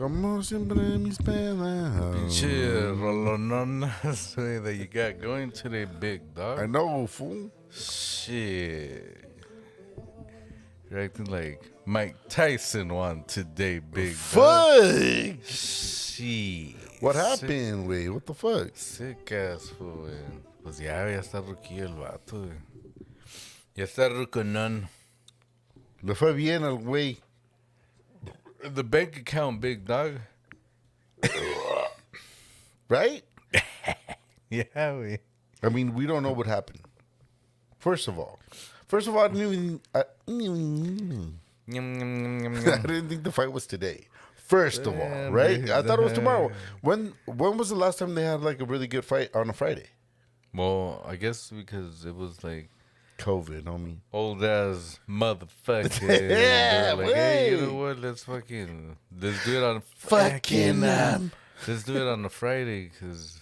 Como siempre mis pedas. Pinche rolononas that you got going today, big dog. I know, fool. Shit. You're acting like Mike Tyson one today, big dog. Fuck! Shit. What happened, güey? What the fuck? Sick ass fool, güey. Pues ya está ruquillo el vato, güey. Ya está ruconón. Le fue bien al güey. The bank account, big dog. Right? Yeah, güey. I mean, we don't know what happened. First of all, I didn't even, Nyam, nyam, nyam, nyam, I nyam. didn't think the fight was today. First of all, Damn, right? dude. I thought it was tomorrow. When was the last time they had like a really good fight on a Friday? Well, I guess because it was like COVID, homie. old ass motherfucker. Yeah, They were like, hey, you wait. know what? Let's do it on Fucking, let's do it on a Friday because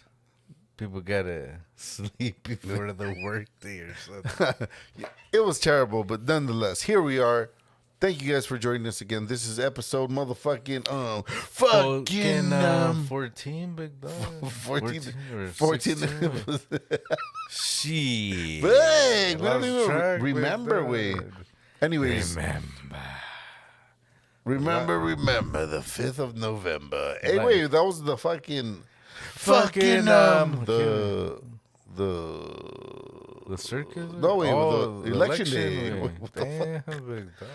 people gotta sleep before the work day or something. It was terrible, but nonetheless, here we are. Thank you guys for joining us again. This is episode fucking 14, big dog. 14 or 14 16. Shit. Big, we don't Lost even track, big remember, dog. wait. Anyways, remember the 5th of November. Hey, Like- wait, that was the fucking The circus? No, wait, oh, the election day. day. What the fuck? Damn, big dog.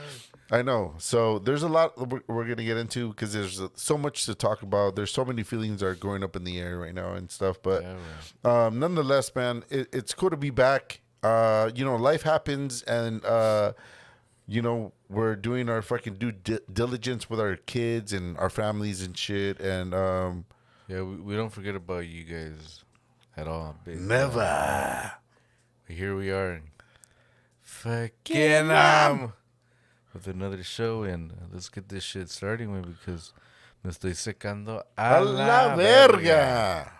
I know. So there's a lot we're going to get into because there's so much to talk about. There's so many feelings that are going up in the air right now and stuff. But Yeah, right. nonetheless, man, it's cool to be back. Life happens, and we're doing our fucking due diligence with our kids and our families and shit. And Yeah, we don't forget about you guys at all. Big dog. never. Here we are. Fucking with another show, and let's get this shit starting, man, because me estoy secando A la verga.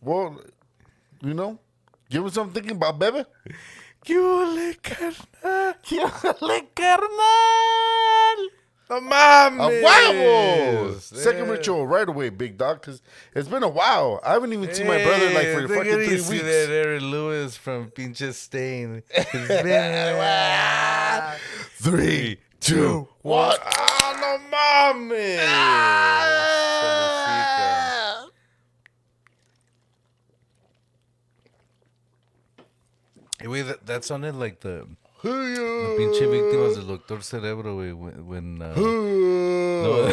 Well, give us something thinking about, baby. ¿Qué huele, carnal? ¡Yole, carnal! ¡No mames! ¡A huevo! Second Yeah. ritual right away, big dog, because it's been a while. I haven't even seen my brother like for Hey, fucking take it 3 easy weeks. there, Aaron Lewis from Pinche Stain. It's been 3, 2, 1. ¡Ah, no mames! Hey, wait, that sounded like the pinche víctimas del Doctor Cerebro, güey, when no,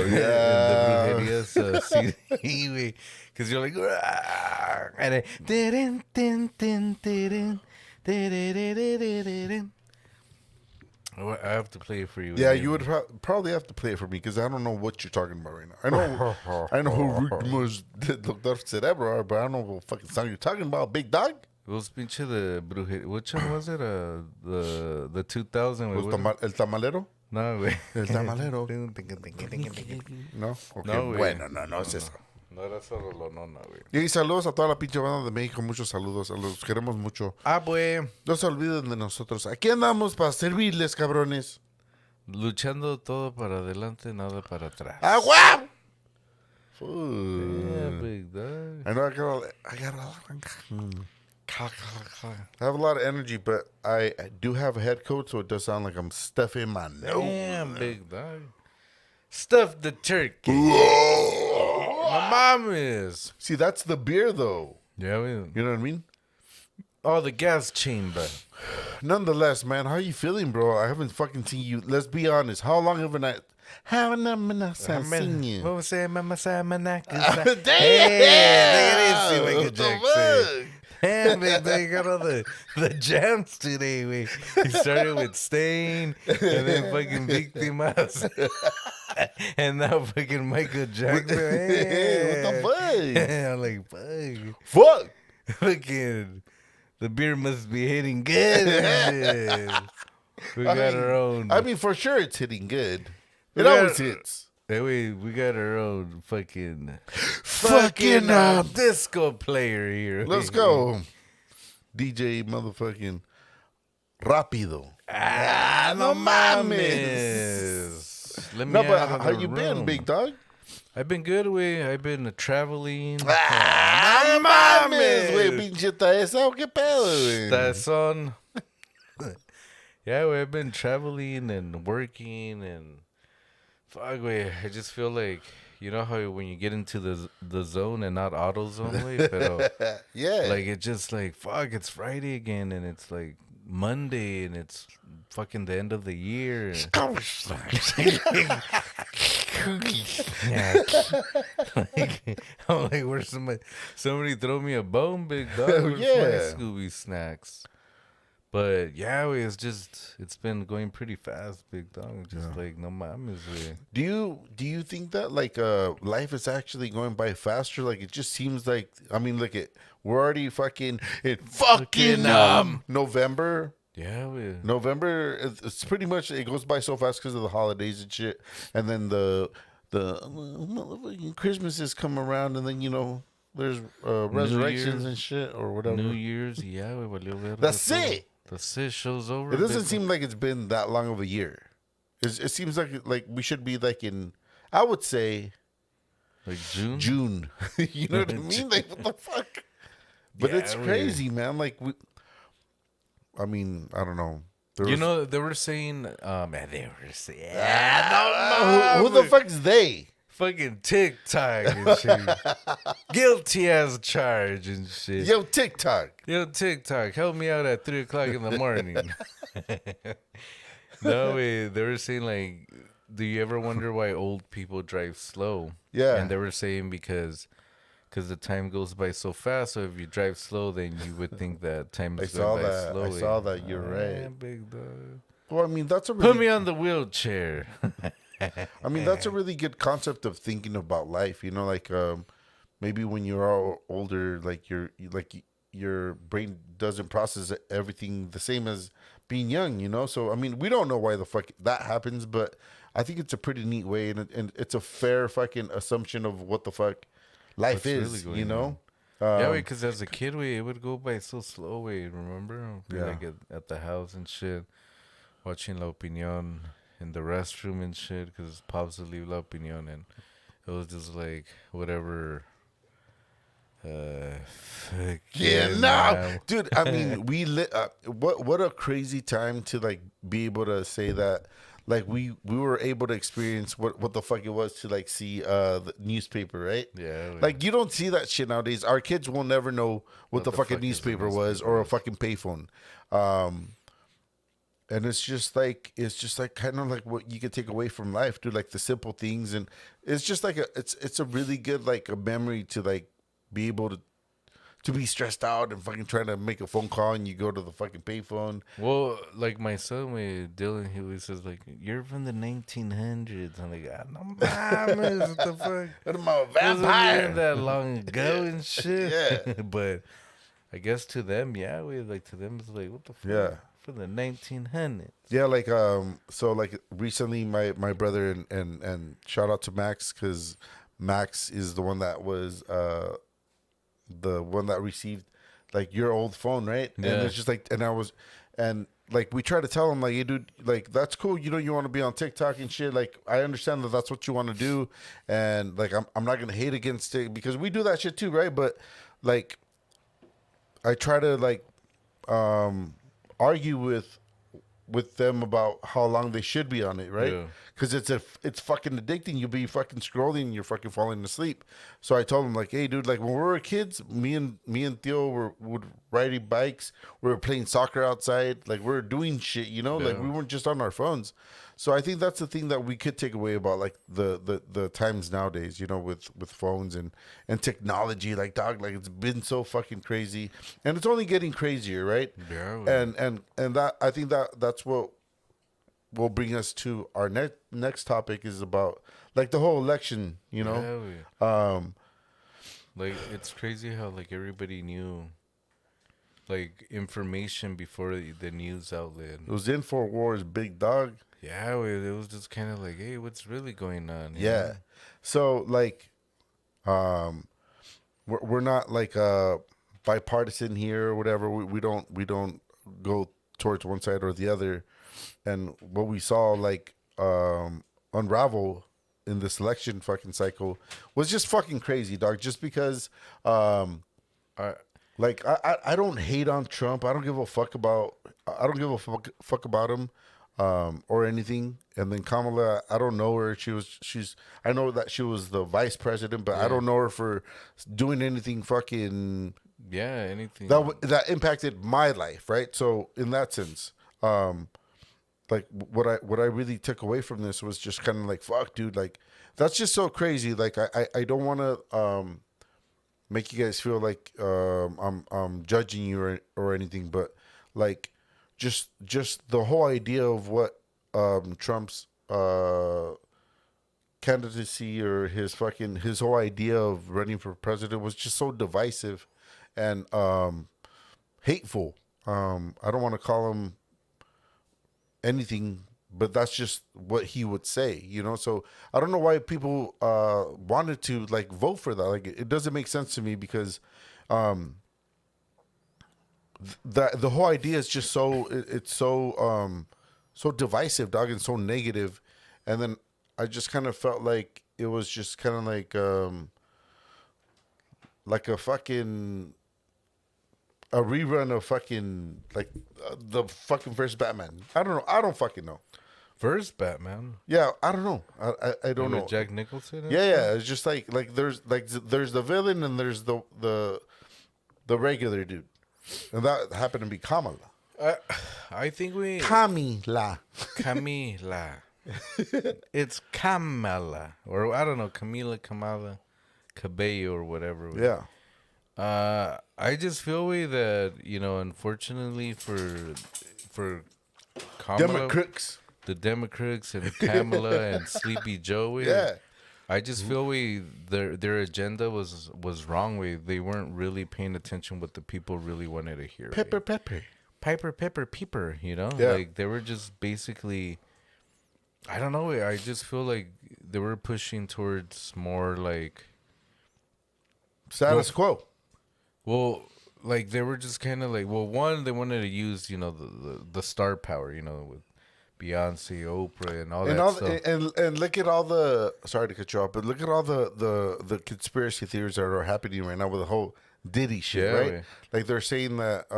yeah. the brujerías CD, güey, because you're like, "Ah," and it, "Tirin, tin, tin, tirin, tiriririririn." I have to play it for you. Yeah, you would probably have to play it for me because I don't know what you're talking about right now. I know who Ritmos Dr. Cerebro are, but I don't know what fucking song you're talking about, big dog. It was pinche the brujería. Which one was it? The 2000. Was el tamalero? No, güey. El tamalero. No? Okay, No, güey. bueno, no es eso. No era esa rolonona, güey. Y saludos a toda la pinche banda de México. Muchos saludos. Los queremos mucho. Güey. No se olviden de nosotros. Aquí andamos para servirles, cabrones. Luchando todo para adelante, nada para atrás. ¡Agua! Yeah, big dog. I know I have a lot of energy, but I do have a head coat, so it does sound like I'm stuffing my nose. Damn, big dog. Stuff the turkey. My mom is. See, that's the beer, though. Yeah, we. You know what I mean? Oh, the gas chamber. Nonetheless, man, how you feeling, bro? I haven't fucking seen you. Let's be honest. How long haven't I seen you? What was that, Mama Simon? Damn! Hey, look at What this, the Jackson. fuck? Damn, big dog, you got all the jams today, we. He started with Stain, and then fucking Victimas. And now fucking Michael Jackson. Hey, what the fuck? I'm like, fuck. Fuck! Fucking, the beer must be hitting good. and shit. We got our own. I mean, for sure it's hitting good. We It got- always hits. Hey, we got our own fucking disco player here. Let's go. DJ motherfucking Rápido. No mames. mames. Let me No, out but of how the you been, room. big dog? I've been good, güey. I've been traveling. ¡Ah, No mames, güey! mames. Pinche eso, ¿qué pedo, güey? Son. Yeah, güey. I've been traveling and working and fuck, güey. I just feel like you know how when you get into the zone and not auto zone, güey. Pero Yeah. like it just like fuck. It's Friday again and it's like Monday and it's fucking the end of the year. Yeah. Like, I'm like, where's somebody throw me a bone, big dog. Hell Where's yeah. my Scooby snacks? But yeah, wey, it's been going pretty fast, big dog. Just like no mames, wey. Do you think that like life is actually going by faster? Like it just seems like I mean, look at we're already fucking in fucking November. Yeah, wey. November it's pretty much it goes by so fast because of the holidays and shit, and then the motherfucking Christmases come around, and then you know there's resurrections Year's. and shit or whatever. New Year's, yeah, wey, valió verga That's todo. it. That's it. Show's over. It doesn't big seem like it's been that long of a year. It seems like we should be like in I would say dog. Like June. June. You know what I mean? Like what the fuck? But Yeah, it's crazy, man. Like I mean, I don't know. You know, they were saying, man, they were saying, who the fuck's they? fucking TikTok and shit. Guilty as charged and shit. Yo, TikTok. Yo, TikTok, help me out at 3 o'clock in the morning. No, way. They were saying, like, do you ever wonder why old people drive slow? Yeah. And they were saying because the time goes by so fast. So if you drive slow, then you would think that time is going by slowly. I saw that. You're right. Big dog. Well, I mean, that's a Put me really, on the wheelchair. I mean, that's a really good concept of thinking about life. You know, like maybe when you're all older, like your brain doesn't process everything the same as being young. You know, so I mean, we don't know why the fuck that happens, but I think it's a pretty neat way, and it's a fair fucking assumption of what the fuck life What's is. really going You know. Yeah, because as a kid, it would go by so slow. Remember? Be Yeah. like at the house and shit, watching La Opinion in the restroom and shit, because Pops would leave La Opinion, and it was just like whatever. Yeah, fucking, no, dude. I mean, we lit. What a crazy time to like be able to say that. Like we were able to experience what the fuck it was to like see the newspaper, right? Yeah. Like you don't see that shit nowadays. Our kids will never know what the fucking fuck is a newspaper was or a fucking payphone. And it's just like kind of like what you can take away from life, dude. Like the simple things, and it's just like it's a really good like a memory to like be able to be stressed out and fucking trying to make a phone call and you go to the fucking payphone. Well, like my son with Dylan, he always says like, "You're from the 1900s." I'm like, no mames, what the fuck? What am I, a It wasn't vampire? even that long ago and shit. Yeah. But I guess to them, yeah, to them it's like, what the fuck? Yeah. For the 1900s. Yeah, like so like recently my brother and shout out to Max because Max is the one that was the one that received like your old phone, right? Yeah. And it's just like and like we try to tell him like, hey dude, like that's cool, you know, you want to be on TikTok and shit, like I understand that that's what you want to do, and like I'm not gonna hate against it because we do that shit too, right? But like I try to like argue with them about how long they should be on it, right? Yeah. Because it's fucking addicting. You'll be fucking scrolling and you're fucking falling asleep. So I told him like, hey dude, like when we were kids, me and Theo would riding bikes, we were playing soccer outside, like we were doing shit, you know, like Yeah. we weren't just on our phones. So I think that's the thing that we could take away about like the times nowadays, you know, with phones and technology. Like dog, like it's been so fucking crazy, and it's only getting crazier, right? Yeah. And that I think that's what will bring us to our next topic is about like the whole election, you know. Yeah. Like it's crazy how like everybody knew like information before the news outlet. It was InfoWars, big dog. Yeah, it was just kind of like, hey, what's really going on? you Yeah. know? So like, we're not like bipartisan here or whatever. We don't go towards one side or the other. And what we saw like unravel in this election fucking cycle was just fucking crazy, dog. Just because, I, like I don't hate on Trump. I don't give a fuck about. I don't give a fuck about him, or anything. And then Kamala, I don't know her. She's. I know that she was the vice president, but I don't know her for doing anything fucking yeah, anything. that impacted my life, right? So in that sense, like what I really took away from this was just kind of like, fuck, dude, like that's just so crazy. Like I don't want to make you guys feel like I'm judging you or anything, but like just the whole idea of what Trump's candidacy or his whole idea of running for president was just so divisive and hateful. I don't want to call him anything, but that's just what he would say, you know. So I don't know why people wanted to like vote for that. Like it doesn't make sense to me because the whole idea is just it's so divisive, dog, and so negative. And then I just kind of felt like it was just kind of like a fucking a rerun of fucking like the fucking first Batman. I don't know. I don't fucking know. First Batman. Yeah, I don't know. I don't know. With Jack Nicholson. And Yeah. It's just like there's the villain and there's the regular dude, and that happened to be Kamala. I think we Camila. Camila. It's Kamala, or I don't know, Kamala Cabello or whatever. Yeah. I just feel that unfortunately for Kamala, Democrats. the Democrats and Kamala and Sleepy Joe. Yeah. I just feel their agenda was wrong. They weren't really paying attention what the people really wanted to hear. Pepper. Piper, peeper. Yeah. Like they were just basically. I don't know. I just feel like they were pushing towards more like Status quo. Well, like they were just kind of like, well, one, they wanted to use, the star power, with Beyonce, Oprah, and all that stuff. And look at all the, sorry to cut you off, but look at all the conspiracy theories that are happening right now with the whole Diddy shit, right? Yeah. Like they're saying that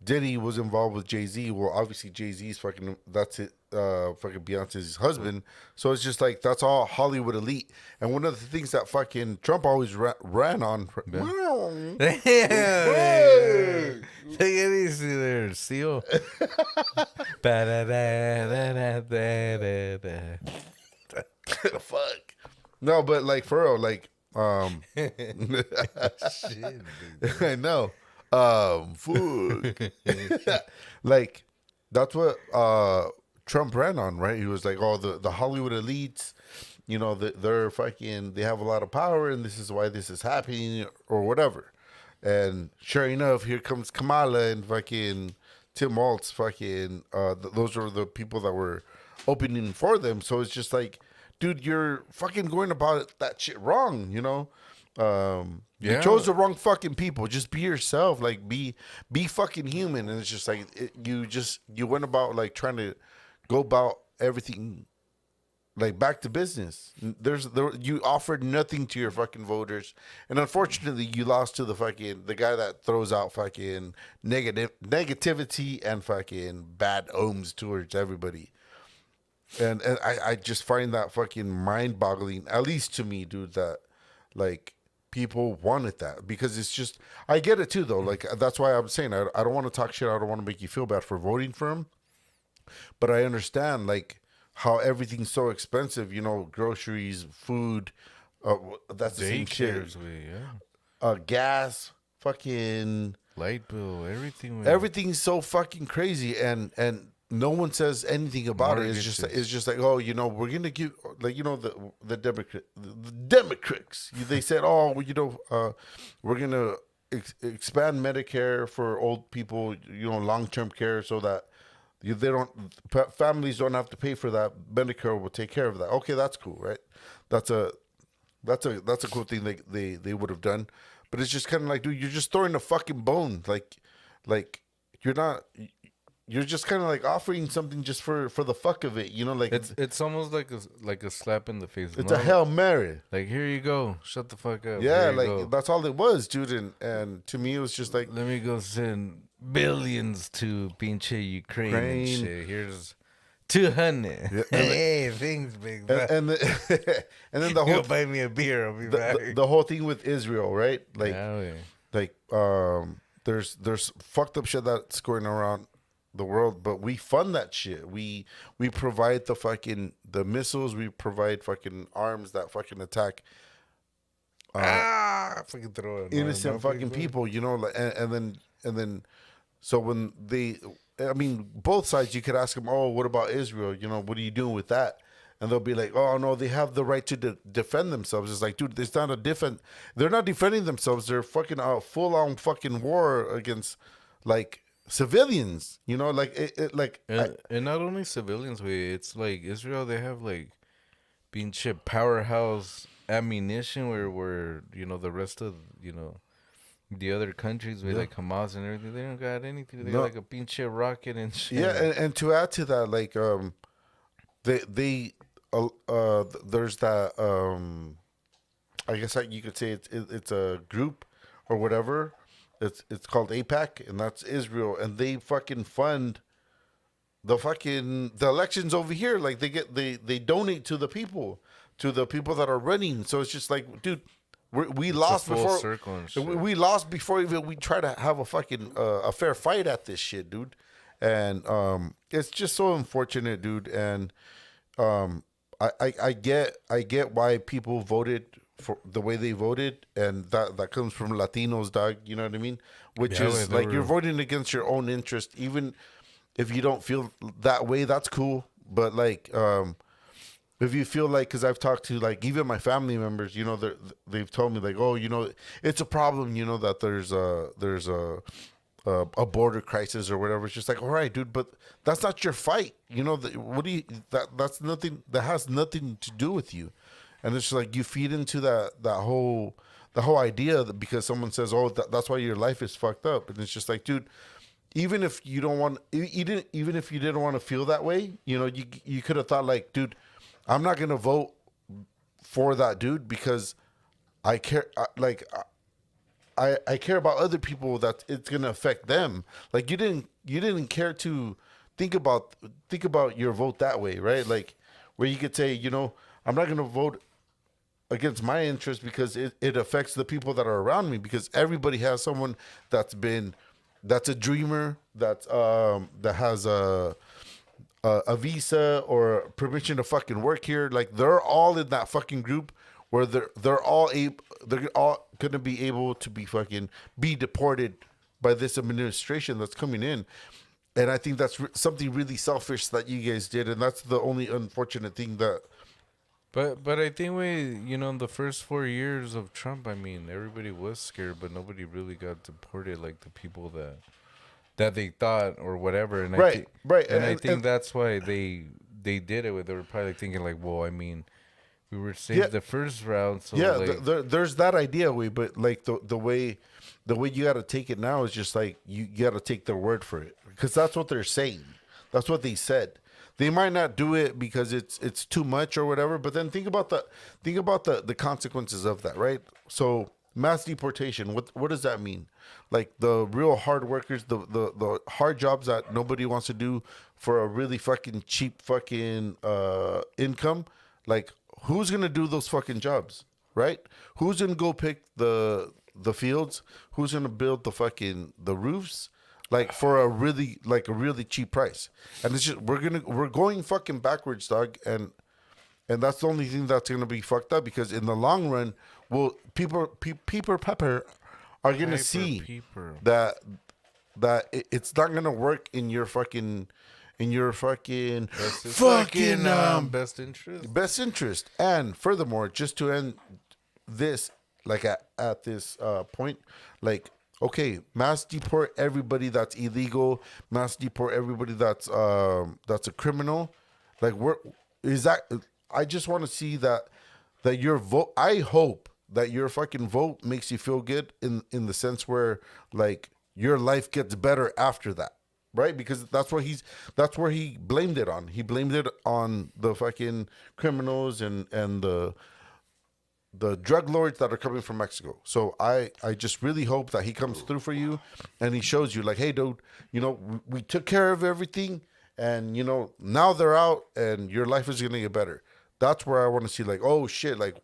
Diddy was involved with Jay-Z. Well, obviously Jay-Z's fucking, that's it. Fucking Beyonce's husband. So it's just like that's all Hollywood elite. And one of the things that fucking Trump always ran on. Damn, take it easy there, Seal. Fuck. No, but like for real, like Shit, I know. Fuck. Like that's what Trump ran on, right? He was like, "Oh, the Hollywood elites, they're fucking, they have a lot of power, and this is why this is happening, or whatever." And sure enough, here comes Kamala and fucking Tim Walz. Fucking, those were the people that were opening for them. So it's just like, dude, you're fucking going about that shit wrong, You chose the wrong fucking people. Just be yourself. Like be fucking human. And it's just like you went about like trying to go about everything like back to business. You offered nothing to your fucking voters, and unfortunately, you lost to the guy that throws out fucking negativity and fucking bad ohms towards everybody. And I just find that fucking mind-boggling, at least to me, dude. That like people wanted that because it's just, I get it too though. Like that's why I'm saying I don't want to talk shit. I don't want to make you feel bad for voting for him. But I understand, like, how everything's so expensive, groceries, food, that's the same shit. Gas, fucking... light bill, everything. Everything's so fucking crazy, and no one says anything about it. It's just like, oh, we're going to give, like, the Democrats. They said, oh, we're going to expand Medicare for old people, long-term care so that families don't have to pay for that. Medicare will take care of that. Okay, that's cool, right? That's a cool thing they would have done. But it's just kind of like, dude, you're just throwing a fucking bone. Like you're not. you're just kind of like offering something just for the fuck of it, you know, like It's almost like a slap in the face. it's a Hail Mary. Like, here you go. Shut the fuck up. Yeah, Here you like go. that's all it was, dude. And to me, it was just like Let me go send billions to pinche Ukraine and Ukraine. shit. Here's 200. Yeah, Hey, thanks, big man. and and then the Go whole buy me a beer. I'll be back. the whole thing with Israel, right? Like Yeah, yeah. like there's fucked up shit that's going around the world, but we fund that shit. We provide the missiles, we provide fucking arms that fucking attack Fucking throw it. innocent fucking people, you know, like, and then so when I mean, both sides, you could ask them, oh, what about Israel? You know, what are you doing with that? And they'll be like, oh, no, they have the right to defend themselves. It's like, dude, it's not they're not defending themselves. They're fucking full-on fucking war against, like, civilians, you know, like, And not only civilians, it's like Israel, they have like being shit powerhouse ammunition where you know the rest of the other countries with like Hamas and everything, they don't got anything. They got like a pinche rocket and shit. yeah, and to add to that, like, there's that, I guess you could say it's a group or whatever. It's called APAC, and that's Israel, and they fucking fund the elections over here. Like they donate to the people that are running. So it's just like, dude, we lost full before circle and shit. we lost before even we try to have a fucking a fair fight at this shit, dude. And it's just so unfortunate, dude. And I get why people voted for the way they voted, and that comes from Latinos, dog. You know what I mean? Which is like you're voting against your own interest, even if you don't feel that way. That's cool, but like if you feel like, because I've talked to like even my family members, you know, they've told me like, oh, you know, it's a problem, you know, that there's a border crisis or whatever. It's just like, all right, dude, but that's not your fight. You know, that's nothing, that has nothing to do with you. And it's just like you feed into the whole idea that because someone says, oh, that's why your life is fucked up. And it's just like, dude, even if you don't want, even if you didn't want to feel that way, you know, you could have thought like, dude, I'm not going to vote for that dude because I care, I care about other people, that it's gonna affect them. Like you didn't care to think about your vote that way, right? Like where you could say, you know, I'm not gonna vote against my interest because it affects the people that are around me, because everybody has someone that's a dreamer, that has a visa or permission to fucking work here. Like they're all in that fucking group where they're all going to be able to be deported by this administration that's coming in. And I think that's something really selfish that you guys did, and that's the only unfortunate thing that. But I think in the first 4 years of Trump, I mean, everybody was scared, but nobody really got deported like the people that they thought or whatever. And right. And I think that's why they did it. They were probably thinking like, well, I mean, we were saved the first round, so yeah, like, there's that idea way, but like the way you got to take it now is just like you got to take their word for it, because that's what they're saying. That's what they said. They might not do it because it's too much or whatever, but then think about the consequences of that, right? So mass deportation, what does that mean? Like the real hard workers, the hard jobs that nobody wants to do for a really fucking cheap fucking income, like who's gonna do those fucking jobs, right? Who's gonna go pick the fields? Who's gonna build the roofs? Like for a really cheap price. And it's just we're going fucking backwards, dog. And that's the only thing that's gonna be fucked up, because in the long run, people pepper are gonna see that it's not gonna work in your fucking best interest. And furthermore, just to end this, like at this point, like, okay, mass deport everybody that's illegal, mass deport everybody that's a criminal. Like, I just want to see that your vote. I hope that your fucking vote makes you feel good in the sense where like your life gets better after that. right? Because that's where he blamed it on. He blamed it on the fucking criminals and the drug lords that are coming from Mexico. So I just really hope that he comes through for you and he shows you like, hey, dude, we took care of everything and, now they're out and your life is going to get better. That's where I want to see like, oh, shit, like,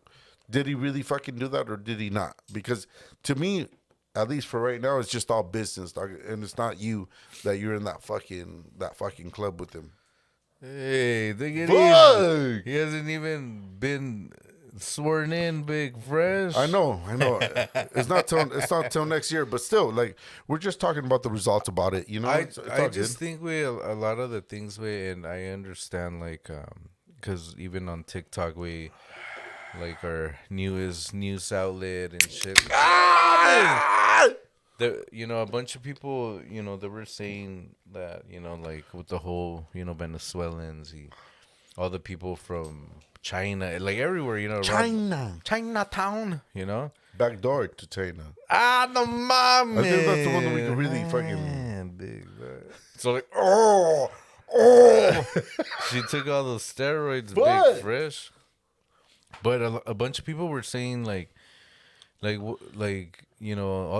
did he really fucking do that or did he not? Because to me, at least for right now, it's just all business, dog. And it's not you that you're in that fucking club with him. Hey, Fuck! he hasn't even been sworn in, Big Fresh. I know. It's not till next year, but still, like we're just talking about the results about it. It's I all just good. think a lot of the things and I understand like because even on TikTok we like our newest news outlet and shit. A bunch of people, they were saying that, like with the whole, Venezuelans, all the people from China, like everywhere, around China. Chinatown, Back door to China. No mames. I think that's the one that we can really fucking. Man, big, bro. So like, oh, she took all those steroids, But- Big Fresh. But a bunch of people were saying like, all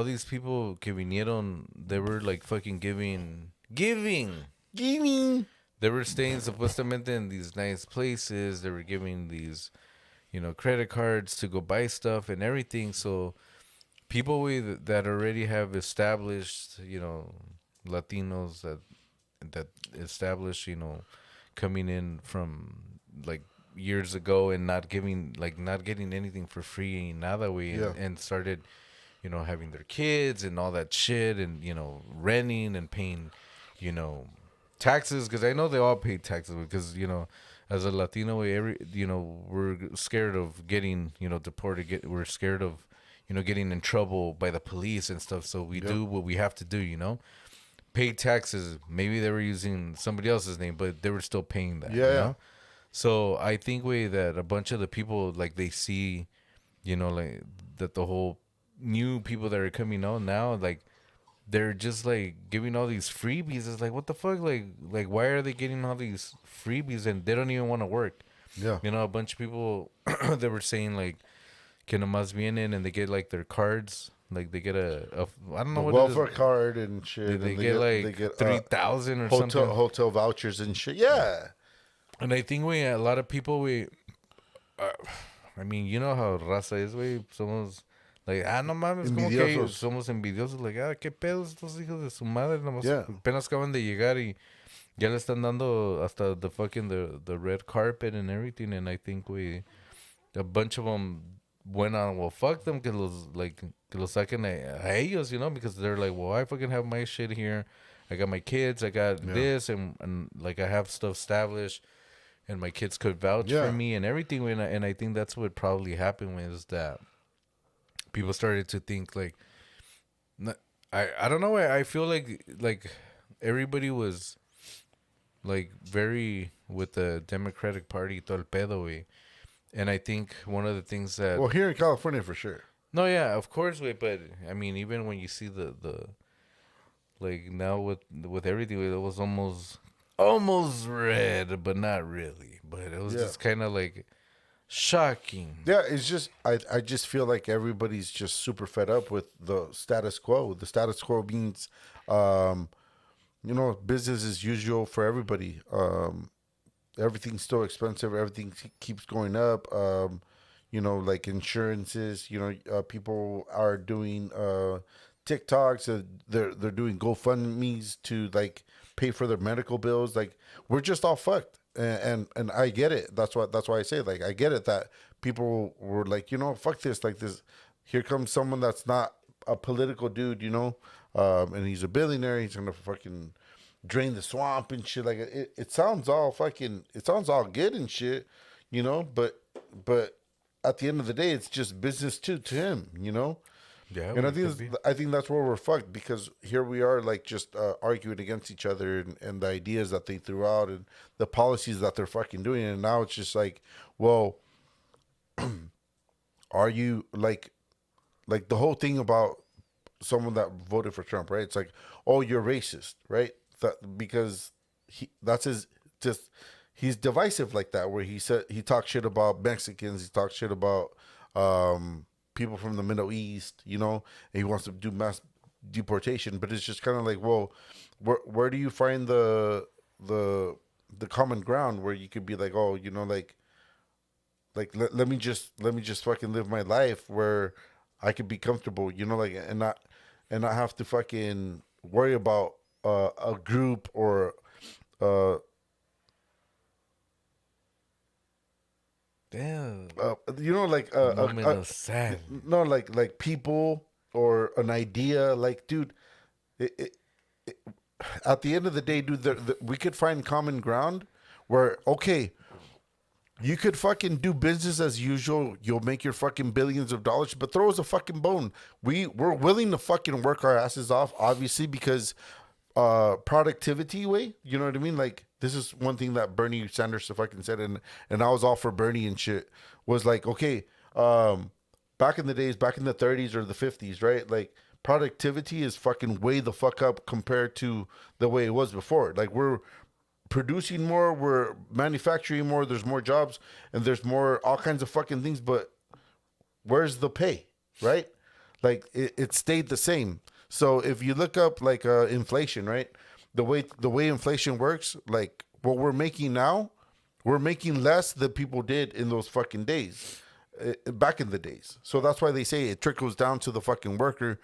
these people que vinieron, they were like fucking giving. Giving. They were staying supuestamente in these nice places. They were giving these, credit cards to go buy stuff and everything. So people that already have established, Latinos that established, coming in from like years ago and not getting anything for free and nada way and started, having their kids and all that shit and, renting and paying, taxes, because I know they all pay taxes because, as a Latino, we're scared of getting, deported. We're scared of, getting in trouble by the police and stuff. So we do what we have to do, pay taxes. Maybe they were using somebody else's name, but they were still paying that. Yeah. So I think that a bunch of the people, like they see, like that the whole new people that are coming out now, like they're just like giving all these freebies. It's like, what the fuck? Like why are they getting all these freebies and they don't even want to work? Yeah. A bunch of people that were saying like, que nomás vienen and they get like their cards. Like they get a I don't know what welfare it is. card and shit. They and get like 3,000 or something. Hotel vouchers and shit. Yeah. And I think a lot of people I mean, you know how raza is, güey. Somos like, no mames, como que Envidiosos. somos envidiosos. Like, qué pedos estos hijos de su madre. Nomás Yeah. apenas acaban de llegar y ya le están dando hasta the red carpet and everything. And I think a bunch of them went on, well, fuck them, que los saquen a ellos, because they're like, well, I fucking have my shit here. I got my kids, I got this, and like I have stuff established. And my kids could vouch for me and everything. And I think that's what probably happened was that people started to think like, I don't know. I feel like everybody was like very with the Democratic Party, todo el pedo, güey. And I think one of the things that, Well, here in California for sure. no, yeah, of course, güey. But I mean, even when you see the like now with everything, it was almost red, but not really. But it was just kind of like shocking. Yeah, it's just I just feel like everybody's just super fed up with the status quo. The status quo means, business as usual for everybody. Everything's still expensive. Everything keeps going up. Like insurances. People are doing TikToks. They're doing GoFundMe's to like pay for their medical bills. Like we're just all fucked. And I get it. That's why I say, like, I get it that people were like, fuck this. Like this, here comes someone that's not a political dude, and he's a billionaire. He's gonna fucking drain the swamp and shit. Like it sounds all good and shit, But at the end of the day, it's just business to him, Yeah, and I think that's where we're fucked, because here we are like just arguing against each other and the ideas that they threw out and the policies that they're fucking doing, and now it's just like, well, are you like the whole thing about someone that voted for Trump, right? It's like, oh, you're racist, right? because that's his just he's divisive like that, where he talks shit about Mexicans, he talks shit about people from the Middle East, you know, and he wants to do mass deportation. But it's just kind of like, well, where do you find the common ground where you could be like, oh, you know, let me just fucking live my life where I could be comfortable, you know, like and not have to fucking worry about a group or uh Damn. you know, like Moment of sad. no, like people or an idea, like, dude, it, at the end of the day, dude, we could find common ground where, okay, you could fucking do business as usual. You'll make your fucking billions of dollars, but throw us a fucking bone. We're willing to fucking work our asses off, obviously, because productivity way. You know what I mean? Like, this is one thing that Bernie Sanders fucking said, and I was all for Bernie and shit. Was like, okay, back in the days, back in the 30s or the 50s, right? Like, productivity is fucking way the fuck up compared to the way it was before. Like, we're producing more, we're manufacturing more, there's more jobs, and there's more all kinds of fucking things, but where's the pay, right? Like, it stayed the same. So if you look up like inflation, right, the way inflation works, like what we're making now, we're making less than people did in those fucking days, back in the days. So that's why they say it trickles down to the fucking worker.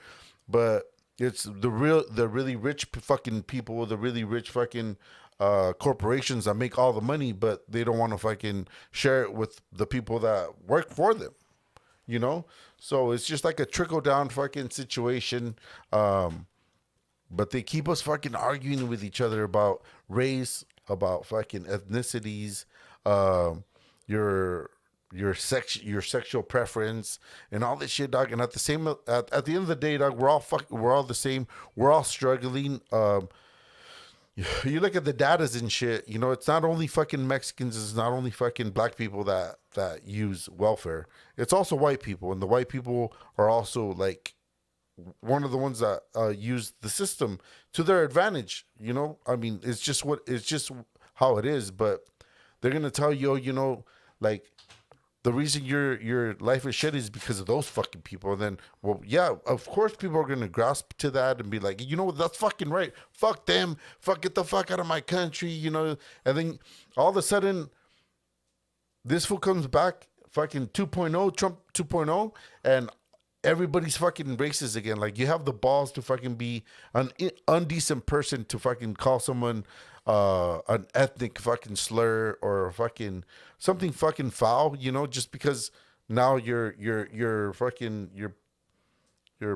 But it's the really rich fucking people, the really rich fucking corporations that make all the money, but they don't want to fucking share it with the people that work for them, you know? So it's just like a trickle down fucking situation. But they keep us fucking arguing with each other about race, about fucking ethnicities, your sexual preference, and all this shit, dog. And at the end of the day, dog, we're all the same. We're all struggling. You look at the datas and shit, you know, it's not only fucking Mexicans, it's not only fucking black people that use welfare. It's also white people, and the white people are also like one of the ones that use the system to their advantage. You know, I mean, it's just how it is. But they're gonna tell you, you know, like, the reason your life is shit is because of those fucking people. And then, well, yeah, of course people are gonna grasp to that and be like, you know, that's fucking right. Fuck them. Get the fuck out of my country. You know. And then all of a sudden, this fool comes back, fucking 2.0, Trump 2.0, and everybody's fucking racist again. Like, you have the balls to fucking be an undecent person to fucking call someone an ethnic fucking slur or fucking something fucking foul, you know, just because now your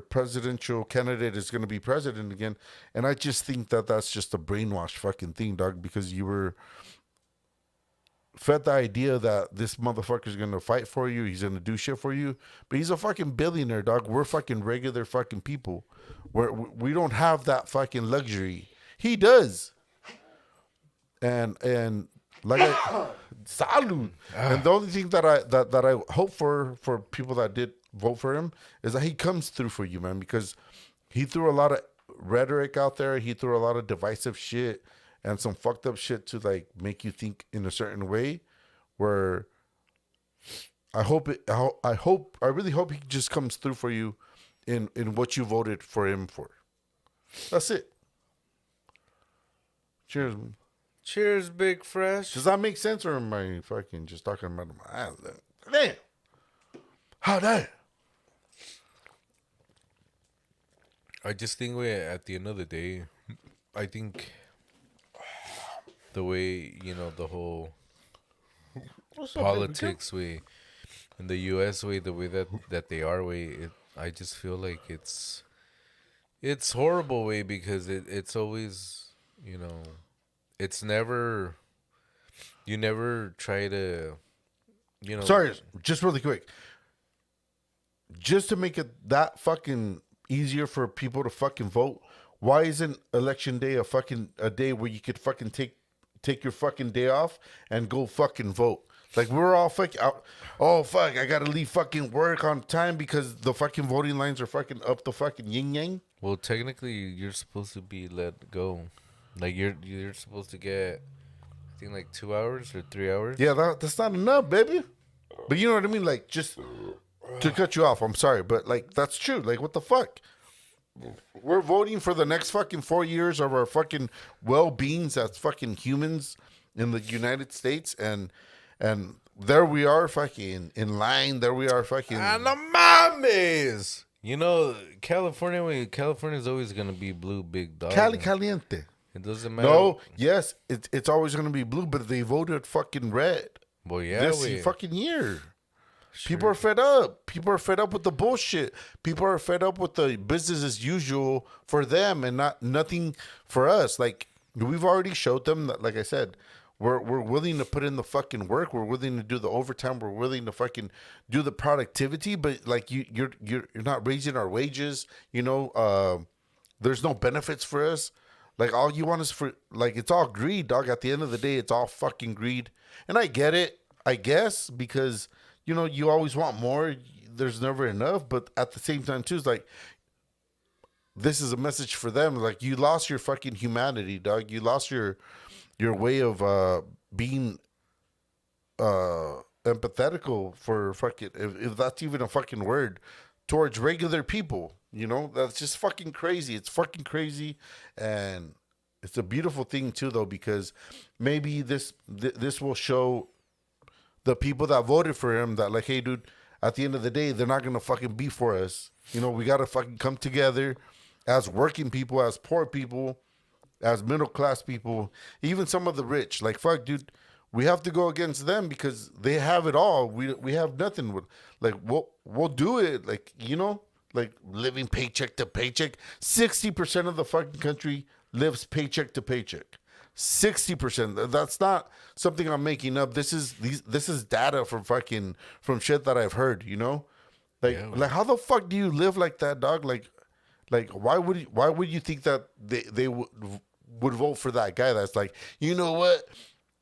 presidential candidate is going to be president again. And I just think that that's just a brainwashed fucking thing, dog, because you were fed the idea that this motherfucker's going to fight for you, he's going to do shit for you, but he's a fucking billionaire, dog. We're fucking regular fucking people. We don't have that fucking luxury. He does. And like salud. And the only thing that I hope for people that did vote for him is that he comes through for you, man, because he threw a lot of rhetoric out there. He threw a lot of divisive shit and some fucked up shit to like make you think in a certain way. Where I really hope he just comes through for you in what you voted for him for. That's it. Cheers, man. Cheers, Big Fresh. Does that make sense, or am I fucking just talking about my ass? Damn. How that? I just think at the end of the day, I think the way, you know, the whole politics way, in the U.S. way, the way that they are way, I just feel like it's horrible way, because it's always, you know, it's never, you never try to, you know. Sorry, just really quick. Just to make it that fucking easier for people to fucking vote, why isn't election day a day where you could fucking take your fucking day off and go fucking vote? Like, we're all fucking out. Oh, fuck, I gotta leave fucking work on time because the fucking voting lines are fucking up the fucking yin yang. Well, technically, you're supposed to be let go. Like you're supposed to get, I think like 2 hours or 3 hours. Yeah, that's not enough, baby. But you know what I mean? Like, just to cut you off, I'm sorry, but like that's true. Like, what the fuck? We're voting for the next fucking 4 years of our fucking well-beings as fucking humans in the United States, and there we are fucking in line. There we are fucking. Ah, no mames. You know, California's always gonna be blue, big dog. Cali Caliente. It doesn't matter. No, yes, it's always gonna be blue, but they voted fucking red Well, yeah, this fucking year. People are fed up. People are fed up with the bullshit. People are fed up with the business as usual for them and nothing for us. Like we've already showed them that, like I said, we're willing to put in the fucking work. We're willing to do the overtime. We're willing to fucking do the productivity. But like you're not raising our wages. You know, there's no benefits for us. Like all you want is for like it's all greed, dog. At the end of the day, it's all fucking greed. And I get it, I guess, because you know, you always want more. There's never enough. But at the same time, too, it's like, this is a message for them. Like, you lost your fucking humanity, dog. You lost your way of being empathetical for fucking, if that's even a fucking word, towards regular people. You know, that's just fucking crazy. It's fucking crazy. And it's a beautiful thing, too, though, because maybe this will show the people that voted for him that like, hey, dude, at the end of the day, they're not gonna fucking be for us. You know, we gotta fucking come together as working people, as poor people, as middle class people, even some of the rich. Like, fuck, dude, we have to go against them because they have it all. We have nothing. Like, we'll do it. Like, you know, like living paycheck to paycheck. 60% of the fucking country lives paycheck to paycheck. 60%. That's not something I'm making up. This is data from shit that I've heard, you know? Like how the fuck do you live like that, dog? Like why would you think that they would vote for that guy that's like, you know what?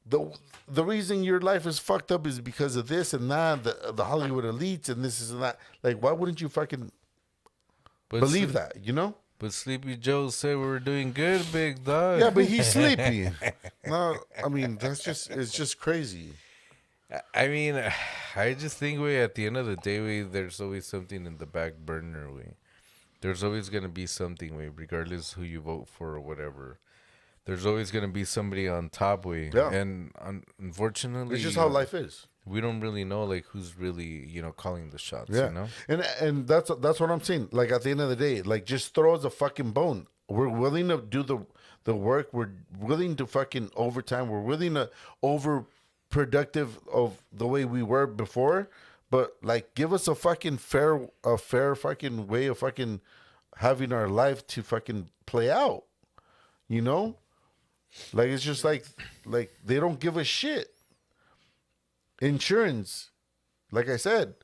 The reason your life is fucked up is because of this and that, the Hollywood elites and this and that. Like, why wouldn't you fucking believe that, you know? But Sleepy Joe said we were doing good, big dog. Yeah, but he's sleepy. No, I mean, it's just crazy. I mean, I just think at the end of the day, there's always something in the back burner. There's always going to be something, regardless who you vote for or whatever. There's always going to be somebody on top, Yeah. And unfortunately, It's just how life is. We don't really know like who's really, calling the shots, Yeah. you know? And that's what I'm saying. Like at the end of the day, like just throw us a fucking bone. We're willing to do the work. We're willing to fucking overtime. We're willing to over productive of the way we were before. But like give us a fair fucking way of fucking having our life to fucking play out. You know? Like it's just like they don't give a shit. Insurance, like I said,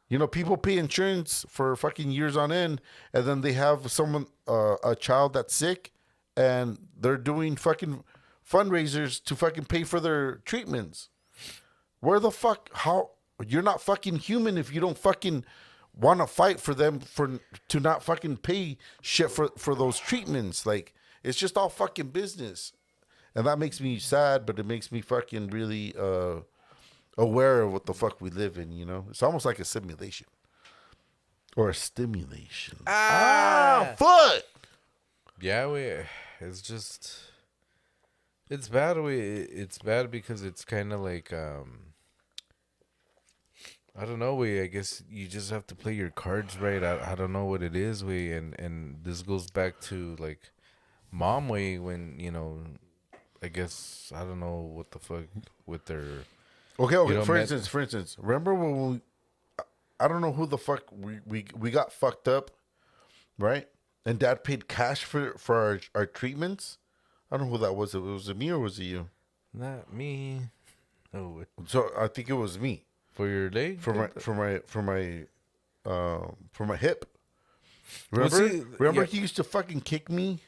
you know, people pay insurance for fucking years on end, and then they have someone, a child that's sick, and they're doing fucking fundraisers to fucking pay for their treatments. Where the fuck? How you're not fucking human if you don't fucking want to fight for them to not fucking pay shit for those treatments? Like it's just all fucking business, and that makes me sad, but it makes me fucking really aware of what the fuck we live in, you know? It's almost like a simulation. Or a stimulation. Foot! Yeah, it's just... It's bad. It's bad because it's kind of like... I don't know, I guess you just have to play your cards right. I don't know what it is, and this goes back to, like, mom when, I guess, I don't know what the fuck with their... Okay. For instance, remember when I don't know who the fuck we got fucked up, right? And Dad paid cash for our treatments. I don't know who that was. Was it me or was it you? Not me. No. So I think it was me. For your leg? For my hip. Remember? Remember he used to fucking kick me.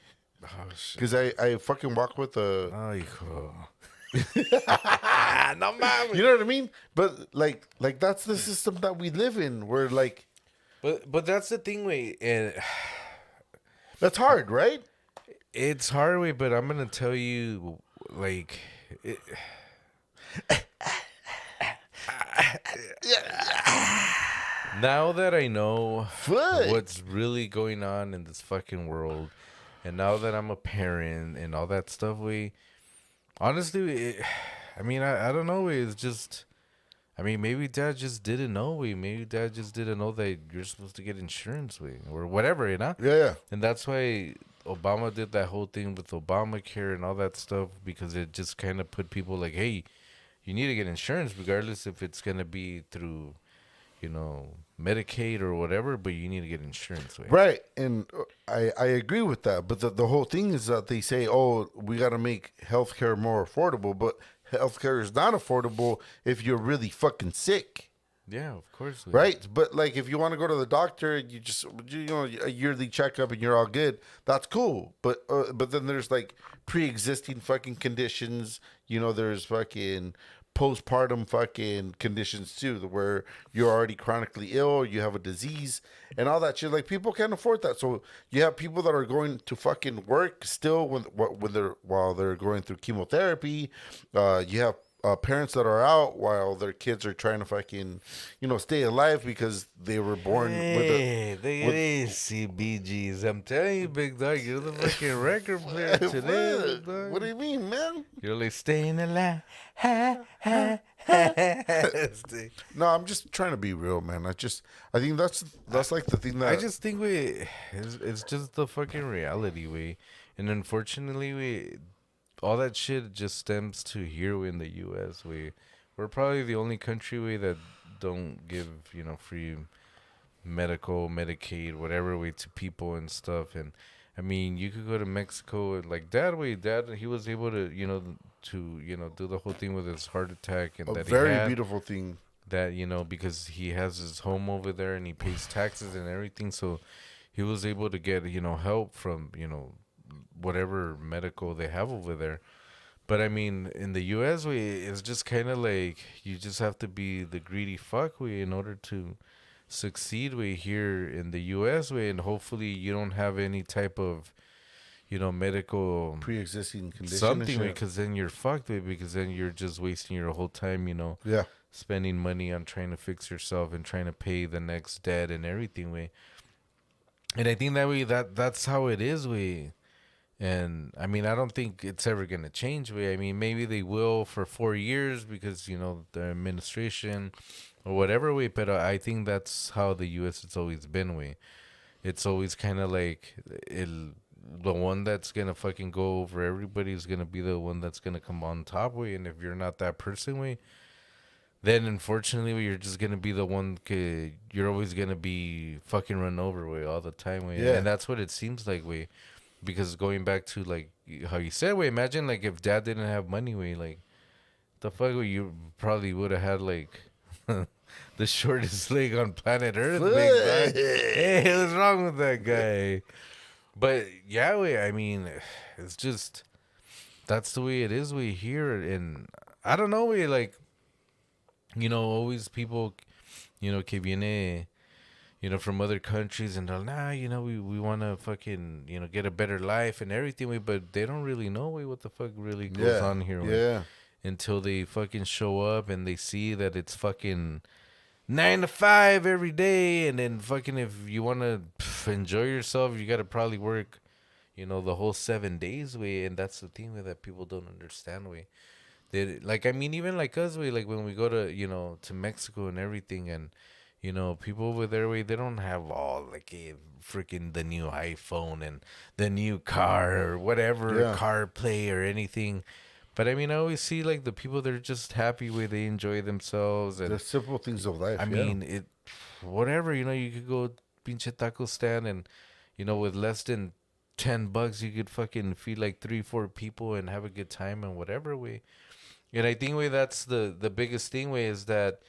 Oh shit. Because I fucking walk with a. Ay, hijo. No mames. You know what I mean? But like that's the system that we live in. Where like, but that's the thing, and that's hard, right? It's hard way, but I'm gonna tell you, like, it, now that I know Fuck. what's really going on in this fucking world, and now that I'm a parent and all that stuff, we honestly, I mean, I don't know. It's just, I mean, maybe dad just didn't know. Maybe dad just didn't know that you're supposed to get insurance, or whatever, you know. Yeah. And that's why Obama did that whole thing with Obamacare and all that stuff, because it just kind of put people like, hey, you need to get insurance regardless if it's gonna be through, you know, Medicaid or whatever, but you need to get insurance. Right. And I agree with that. But the whole thing is that they say, oh, we got to make healthcare more affordable. But healthcare is not affordable if you're really fucking sick. Yeah, of course. Right. But like if you want to go to the doctor and you know, a yearly checkup and you're all good, that's cool. But then there's like pre-existing fucking conditions. You know, there's fucking postpartum fucking conditions too, where you're already chronically ill, you have a disease and all that shit. Like people can't afford that, so you have people that are going to fucking work still while they're going through chemotherapy. You have parents that are out while their kids are trying to fucking, you know, stay alive because they were born with CBGs. I'm telling you, big dog, you're the fucking record player today. What do you mean, man? You're like staying alive. No, I'm just trying to be real, man. I think that's like the thing that I just think it's just the fucking reality, and unfortunately, all that shit just stems to here in the U.S. We're probably the only country that don't give, you know, free Medicaid, whatever to people and stuff. And I mean, you could go to Mexico and like dad, he was able to, do the whole thing with his heart attack and a that very he had, beautiful thing. that, you know, because he has his home over there and he pays taxes and everything. So he was able to get, you know, help from, you know, whatever medical they have over there. But I mean, in the U.S., it's just kind of like you just have to be the greedy fuck in order to succeed here in the U.S. and hopefully you don't have any type of, you know, medical pre-existing condition something, because then you're fucked because then you're just wasting your whole time, you know, yeah, spending money on trying to fix yourself and trying to pay the next debt and everything. And I think that's how it is. And I mean, I don't think it's ever going to change. I mean, maybe they will for 4 years because, you know, the administration or whatever but I think that's how the U.S. has always been. It's always kind of like the one that's going to fucking go over everybody is going to be the one that's going to come on top. And if you're not that person, then unfortunately you're just going to be the one, you're always going to be fucking run over all the time. Yeah. And that's what it seems like. Because going back to like how you said, imagine like if dad didn't have money, like the fuck, you probably would have had like the shortest leg on planet Earth. Big hey, what's wrong with that guy? But yeah, I mean, it's just that's the way it is. Here, and I don't know. Like, you know, always people, you know, que viene, you know, from other countries, and they're like, you know, we want to fucking, you know, get a better life and everything, but they don't really know, what the fuck really goes on here, yeah. Until they fucking show up and they see that it's fucking 9 to 5 every day, and then fucking if you want to enjoy yourself, you got to probably work, you know, the whole 7 days, and that's the thing that people don't understand, They, like, I mean, even like us, like when we go to, you know, to Mexico and everything, and you know, people over there, they don't have all like a freaking the new iPhone and the new car or whatever, car play or anything. But I mean, I always see like the people that are just happy they enjoy themselves and the simple things of life. I mean, whatever, you know, you could go pinche taco stand and, you know, with less than $10, you could fucking feed like 3-4 people and have a good time and whatever And I think that's the biggest thing is that.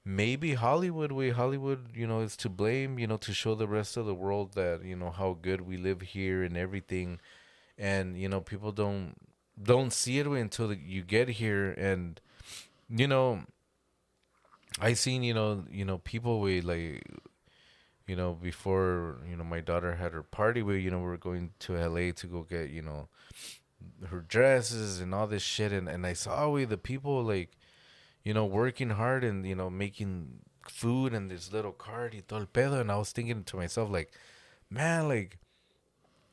Maybe Hollywood, you know, is to blame, you know, to show the rest of the world that, you know, how good we live here and everything. And, you know, people don't see it until you get here. And, you know, I seen, you know, people like, before, my daughter had her party, we were going to LA to go get, her dresses and all this shit. And I saw the people, like, working hard and, making food in this little cart y todo el pedo. And I was thinking to myself, like, man, like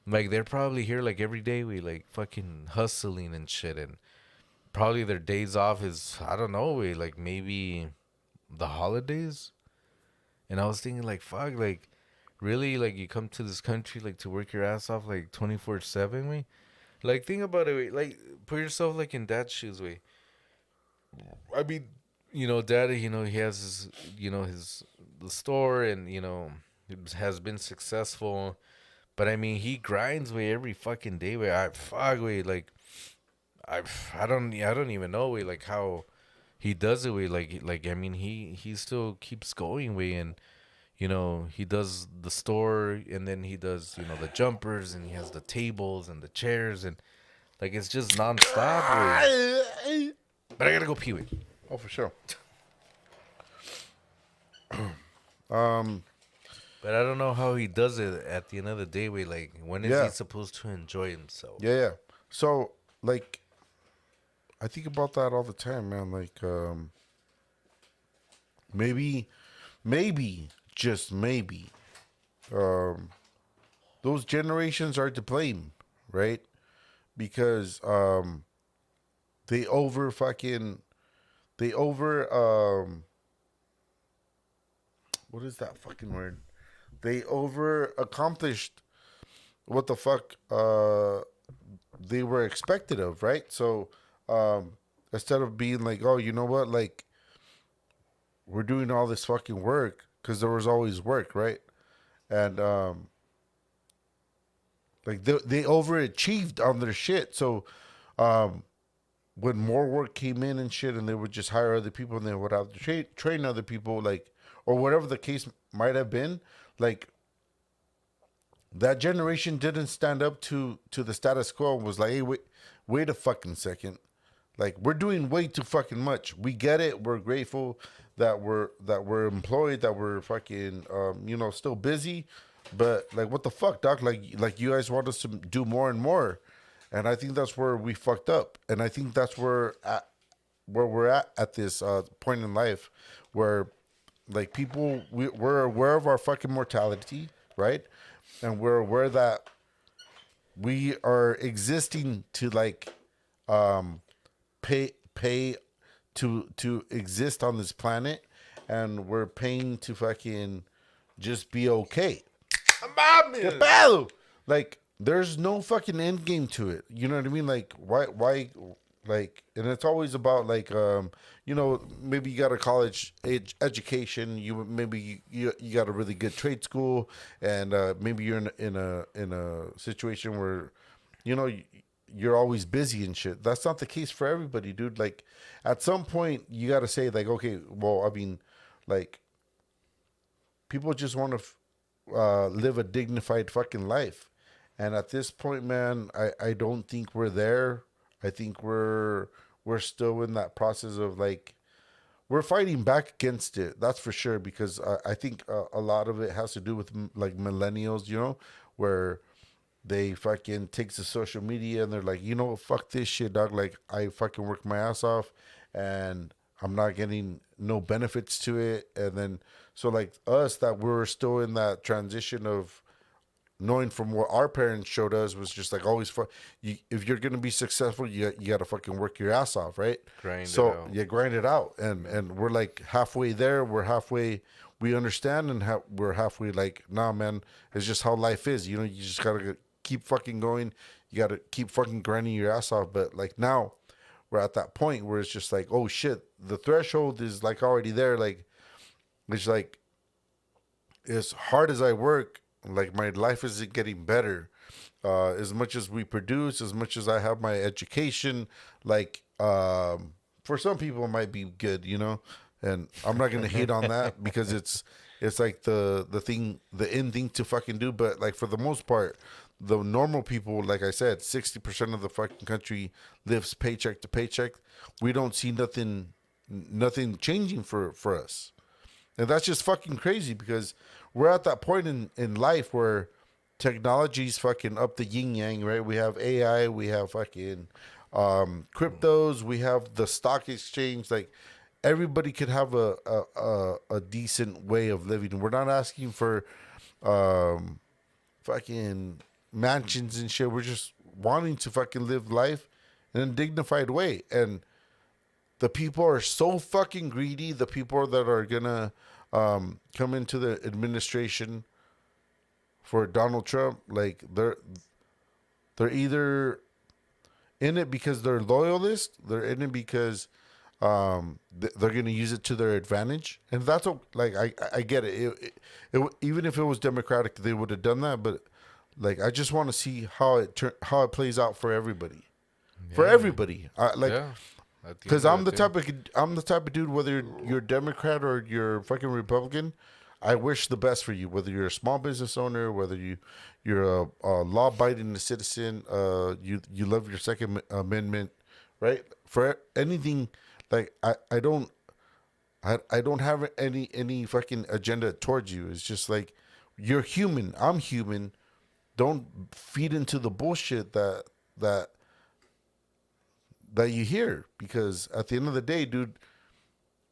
they're probably here like every day, we like fucking hustling and shit. And probably their days off is, I don't know, like maybe the holidays. And I was thinking, like, fuck, like, really, like, you come to this country, like, to work your ass off, like, 24/7, way. Like, think about it, way. Like, put yourself, like, in dad's shoes, way. I mean, dad, he has his, the store, and, it has been successful. But, I mean, he grinds, way, every fucking day, way. Fuck, way, like, I don't even know, way, like, how he does it, way. Like, I mean, he still keeps going, way, and, he does the store, and then he does, the jumpers, and he has the tables and the chairs, and like it's just nonstop. Way. But I gotta go pee. Way. Oh, for sure. But I don't know how he does it at the end of the day. Way, like, when is Yeah. he supposed to enjoy himself? Yeah. So, like, I think about that all the time, man. Like, maybe, just maybe, those generations are to blame, right? Because they over fucking, they over what is that fucking word? They over accomplished what the fuck they were expected of, right? So instead of being like, oh, you know what, like, we're doing all this fucking work because there was always work, right? And like they overachieved on their shit. So when more work came in and shit, and they would just hire other people, and they would have to train other people, like, or whatever the case might have been, like, that generation didn't stand up to the status quo and was like, hey, wait a fucking second. Like, we're doing way too fucking much. We get it. We're grateful that we're employed, that we're fucking still busy. But like, what the fuck, doc? Like you guys want us to do more and more. And I think that's where we fucked up. And I think that's where we're at this point in life where, like, people, we're aware of our fucking mortality, right? And we're aware that we are existing to, like, pay to exist on this planet, and we're paying to fucking just be okay. ¿Qué pedo? Like, there's no fucking end game to it. You know what I mean? Like, why, like, and it's always about, like, maybe you got a college education, you got a really good trade school, and maybe you're in a situation where, you're always busy and shit. That's not the case for everybody, dude. Like, at some point, you got to say, like, okay, well, I mean, like, people just want to live a dignified fucking life. And at this point, man, I don't think we're there. I think we're still in that process of, like, we're fighting back against it. That's for sure. Because I think a lot of it has to do with, like, millennials, where they fucking takes to social media and they're like, fuck this shit, dog. Like, I fucking work my ass off and I'm not getting no benefits to it. And then, so, like, us, that we're still in that transition of knowing from what our parents showed us was just like, always, if you're going to be successful, you got to fucking work your ass off, right? Grind So it out. you grind it out. And we're like halfway there. We're halfway, we understand, and we're halfway like, nah, man, it's just how life is. You just got to keep fucking going. You got to keep fucking grinding your ass off. But, like, now we're at that point where it's just like, oh shit, the threshold is, like, already there. Like, it's like, as hard as I work, like, my life isn't getting better. As much as we produce, as much as I have my education, like, for some people it might be good, and I'm not gonna hate on that because it's like the end thing to fucking do. But, like, for the most part, the normal people, like I said, 60% of the fucking country lives paycheck to paycheck. We don't see nothing changing for us. And that's just fucking crazy because we're at that point in life where technology's fucking up the yin yang, right? We have AI, we have fucking cryptos, we have the stock exchange. Like everybody could have a decent way of living. We're not asking for fucking mansions and shit. We're just wanting to fucking live life in a dignified way. And the people are so fucking greedy. The people that are gonna come into the administration for Donald Trump, like they're either in it because they're loyalists, they're in it because they're gonna use it to their advantage, and that's like I get it. Even if it was Democratic, they would have done that. But like I just want to see how it plays out for everybody, for everybody. Yeah. At the Because end I'm of the the day. I'm the type of dude. Whether you're Democrat or you're fucking Republican, I wish the best for you. Whether you're a small business owner, whether you're a law abiding citizen, you love your Second Amendment, right? For anything, like I don't have any fucking agenda towards you. It's just like you're human. I'm human. Don't feed into the bullshit that that you hear, because at the end of the day, dude,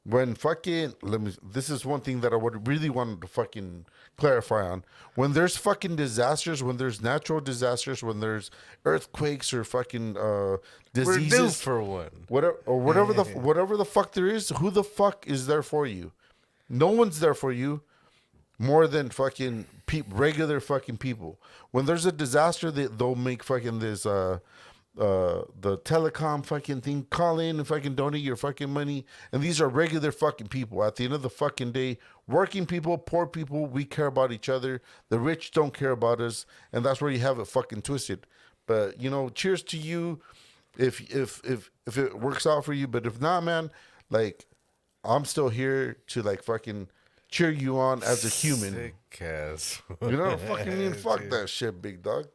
when fucking this is one thing that I would really want to fucking clarify on. When there's fucking disasters, when there's natural disasters, when there's earthquakes or fucking We're due diseases, for one. whatever the fuck there is, who the fuck is there for you? No one's there for you more than fucking regular fucking people. When there's a disaster, they'll make fucking this the telecom fucking thing, call in and fucking donate your fucking money. And these are regular fucking people. At the end of the fucking day, working people, poor people, we care about each other. The rich don't care about us, and that's where you have it fucking twisted. But you know, cheers to you if it works out for you. But if not, man, like I'm still here to like fucking cheer you on as a human. Sick ass. You know what I fucking mean? Fuck that shit, big dog.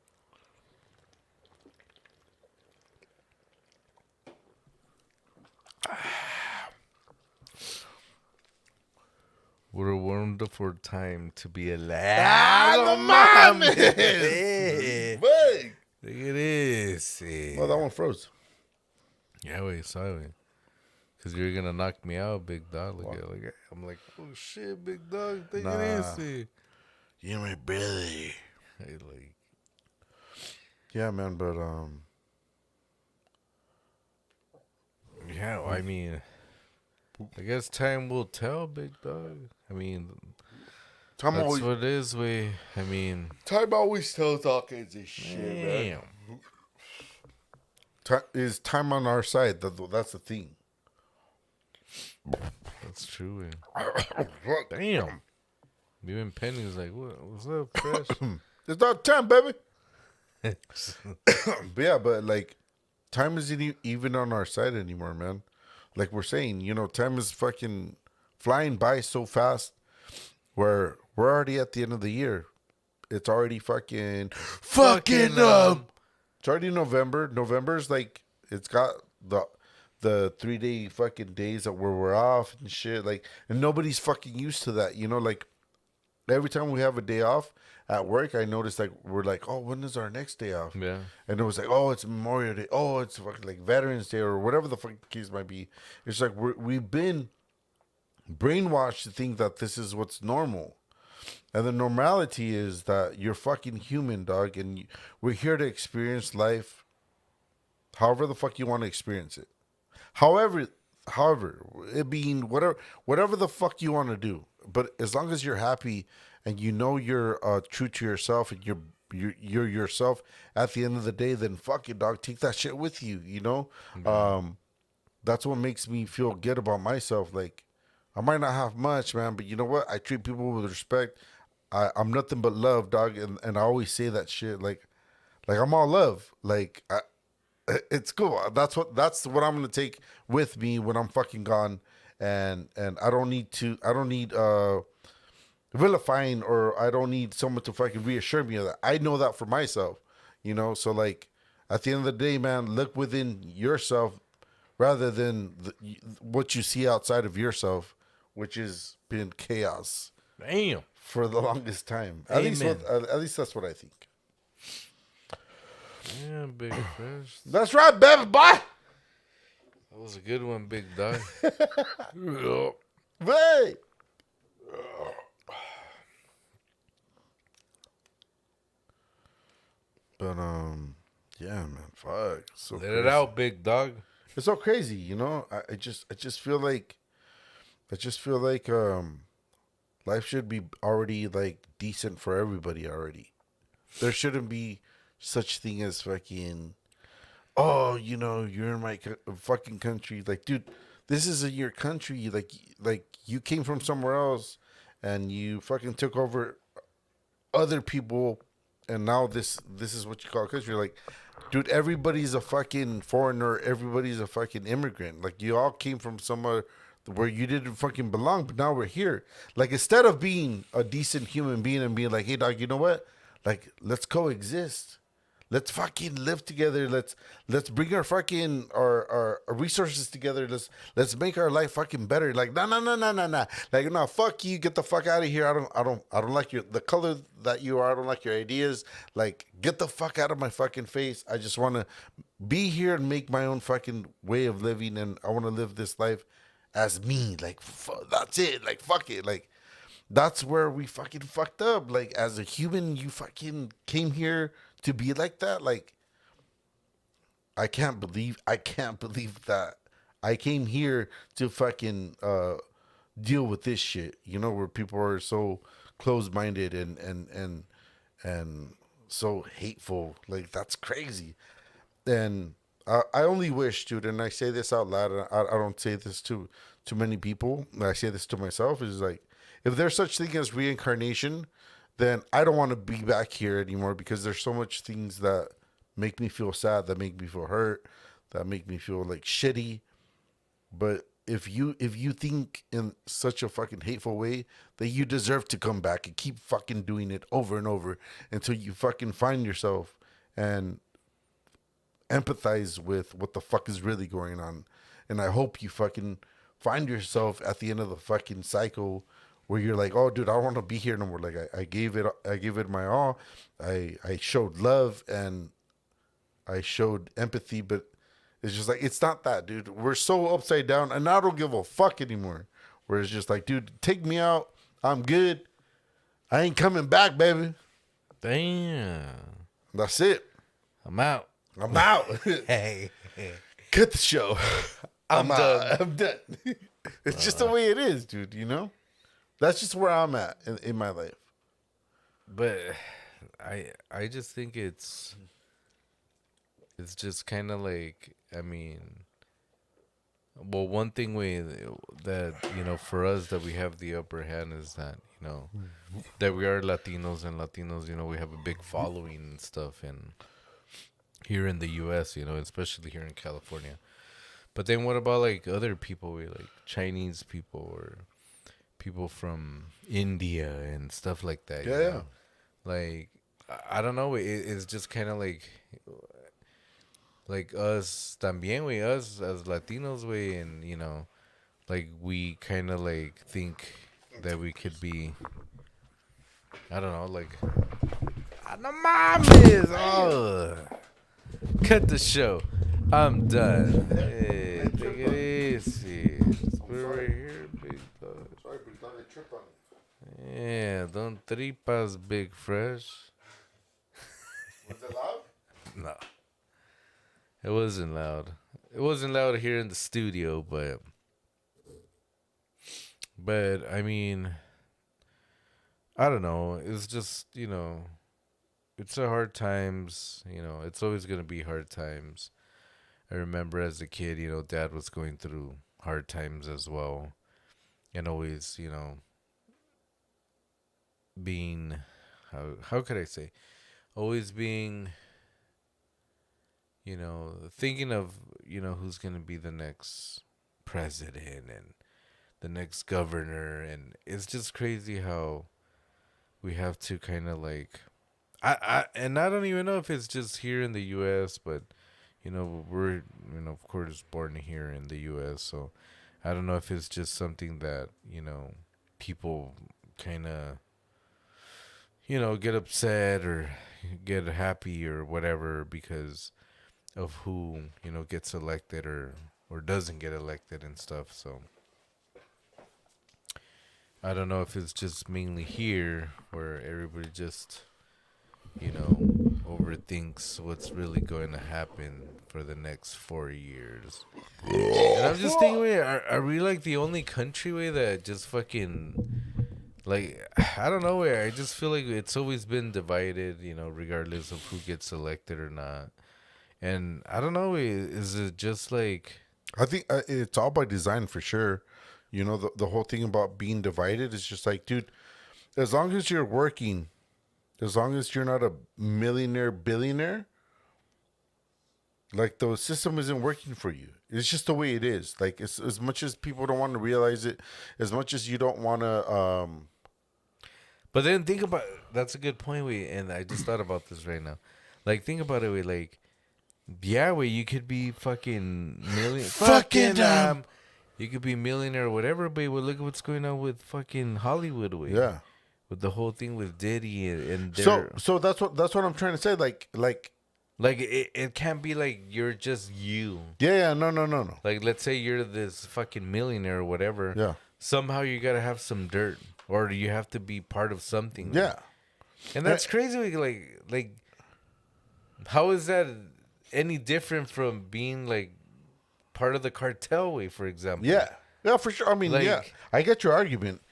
What a wonderful time to be alive. No mames. Hey. Big. Look at this. Oh, that one froze. Yeah, wait, sorry. Because you're going to knock me out, big dog. Look at, I'm like, oh shit, big dog. Take Nah. it easy. You're my brother. Hey, like, Yeah, man, but yeah, I mean, I guess time will tell, big dog. I mean, time that's always what it is. I mean, time always tells all kinds of shit, man. damn. Is time on our side? That's the thing. That's true. Damn. Even Penny was like, what's up, Fresh? It's not time, baby. But yeah, but like, time isn't even on our side anymore, man. Like we're saying, you know, time is fucking flying by so fast. We're already at the end of the year. It's already fucking It's already November. November's like it's got the 3-day fucking days that where we're off and shit. Like, and nobody's fucking used to that. You know, like every time we have a day off at work, I notice like we're like, oh, when is our next day off? Yeah. And it was like, oh, it's Memorial Day. Oh, it's fucking like Veterans Day or whatever the fucking case might be. It's like we've been brainwashed to think that this is what's normal. And the normality is that you're fucking human, dog. And we're here to experience life however the fuck you want to experience it. However, it being whatever the fuck you want to do. But as long as you're happy and you know you're true to yourself and you're yourself at the end of the day, then fuck it, dog. Take that shit with you, you know? Mm-hmm. That's what makes me feel good about myself. Like, I might not have much, man, but you know what? I treat people with respect. I'm nothing but love, dog. And I always say that shit. Like I'm all love. Like, it's cool. That's what I'm gonna take with me when I'm fucking gone. And I don't need vilifying, or I don't need someone to fucking reassure me of that. I know that for myself, you know. So like, at the end of the day, man, look within yourself rather than what you see outside of yourself. which has been chaos Damn. for the longest time. Amen. At least that's what I think. Yeah, Big Fresh. That's right, baby boy. That was a good one, Big Dog. Hey. But yeah, man, fuck. So Let crazy. it out, Big Dog. It's so crazy, you know. I just feel like life should be already like decent for everybody already. There shouldn't be such thing as fucking, oh, you know, you're in my fucking country. Like, dude, this isn't your country. Like you came from somewhere else, and you fucking took over other people, and now this is what you call a country. Like, dude, everybody's a fucking foreigner. Everybody's a fucking immigrant. Like, you all came from somewhere where you didn't fucking belong, but now we're here. Like, instead of being a decent human being and being like, hey, dog, you know what? Like, let's coexist. Let's fucking live together. Let's bring our fucking our resources together. Let's make our life fucking better. Like, no. Like, no, fuck you. Get the fuck out of here. I don't like the color that you are. I don't like your ideas. Like, get the fuck out of my fucking face. I just want to be here and make my own fucking way of living, and I want to live this life as me. Like, that's it. Like, fuck it. Like, that's where we fucking fucked up. Like, as a human, you fucking came here to be like that. Like, I can't believe that I came here to fucking deal with this shit. You know, where people are so closed minded and so hateful. Like, that's crazy. And I only wish, dude, and I say this out loud, and I don't say this to many people. I say this to myself, is like, if there's such thing as reincarnation, then I don't want to be back here anymore, because there's so much things that make me feel sad, that make me feel hurt, that make me feel like shitty. But if you think in such a fucking hateful way, that you deserve to come back and keep fucking doing it over and over until you fucking find yourself and empathize with what the fuck is really going on. And I hope you fucking find yourself at the end of the fucking cycle where you're like, oh, dude, I don't want to be here no more. Like, I gave it my all. I showed love and I showed empathy, but it's just like, it's not that, dude. We're so upside down, and I don't give a fuck anymore. Where it's just like, dude, take me out. I'm good. I ain't coming back, baby. Damn. That's it. I'm out. I'm out. Hey. Cut the show. I'm done. I'm done. It's just the way it is, dude, you know? That's just where I'm at in my life. But I just think it's just kind of like, I mean, well, one thing that, you know, for us, that we have the upper hand is that, you know, that we are Latinos, and Latinos, you know, we have a big following and stuff, and here in the U.S., you know, especially here in California. But then what about like other people, like Chinese people or people from India and stuff like that? Yeah, you know? Like, I don't know. It's just kind of like us también, we, us as Latinos, we, and, you know, like, we kind of like think that we could be, I don't know, like, no mames, oh, cut the show. I'm done. Hey, take it easy. Just put it right here, big dog. Sorry, but don't trip on it. Yeah, don't tripas, Big Fresh. Was it loud? No. It wasn't loud. It wasn't loud here in the studio, but I mean, I don't know. It's just, you know, it's a hard times, you know, it's always going to be hard times. I remember as a kid, you know, Dad was going through hard times as well, and always, you know, being, how could I say, always being, you know, thinking of, you know, who's going to be the next president and the next governor. And it's just crazy how we have to kind of like, and I don't even know if it's just here in the U.S., but, you know, we're, you know, of course, born here in the U.S., so I don't know if it's just something that, people kind of, get upset or get happy or whatever because of who, gets elected or doesn't get elected and stuff. So I don't know if it's just mainly here where everybody just, overthinks what's really going to happen for the next 4 years. And I'm just thinking, wait, are we like the only country way that just fucking like I don't know where I just feel like it's always been divided, regardless of who gets elected or not. And I don't know, is it just like I think it's all by design for sure. The whole thing about being divided is just like, dude, as long as you're working, as long as you're not a millionaire, billionaire, like the system isn't working for you. It's just the way it is. Like, it's, as much as people don't want to realize it, as much as you don't want to, But then think about that's a good point, and I just thought about this right now. Like, think about it, like, yeah, you could be fucking you could be millionaire or whatever, but look at what's going on with fucking Hollywood, yeah. with the whole thing with Diddy and So that's what I'm trying to say. Like, it can't be like you're just you. yeah, no. Like, let's say you're this fucking millionaire or whatever. Yeah. Somehow you gotta have some dirt, or you have to be part of something. Yeah. And that's crazy. Like, how is that any different from being like part of the cartel way, for example? Yeah, for sure. I mean, Like- yeah, I get your argument.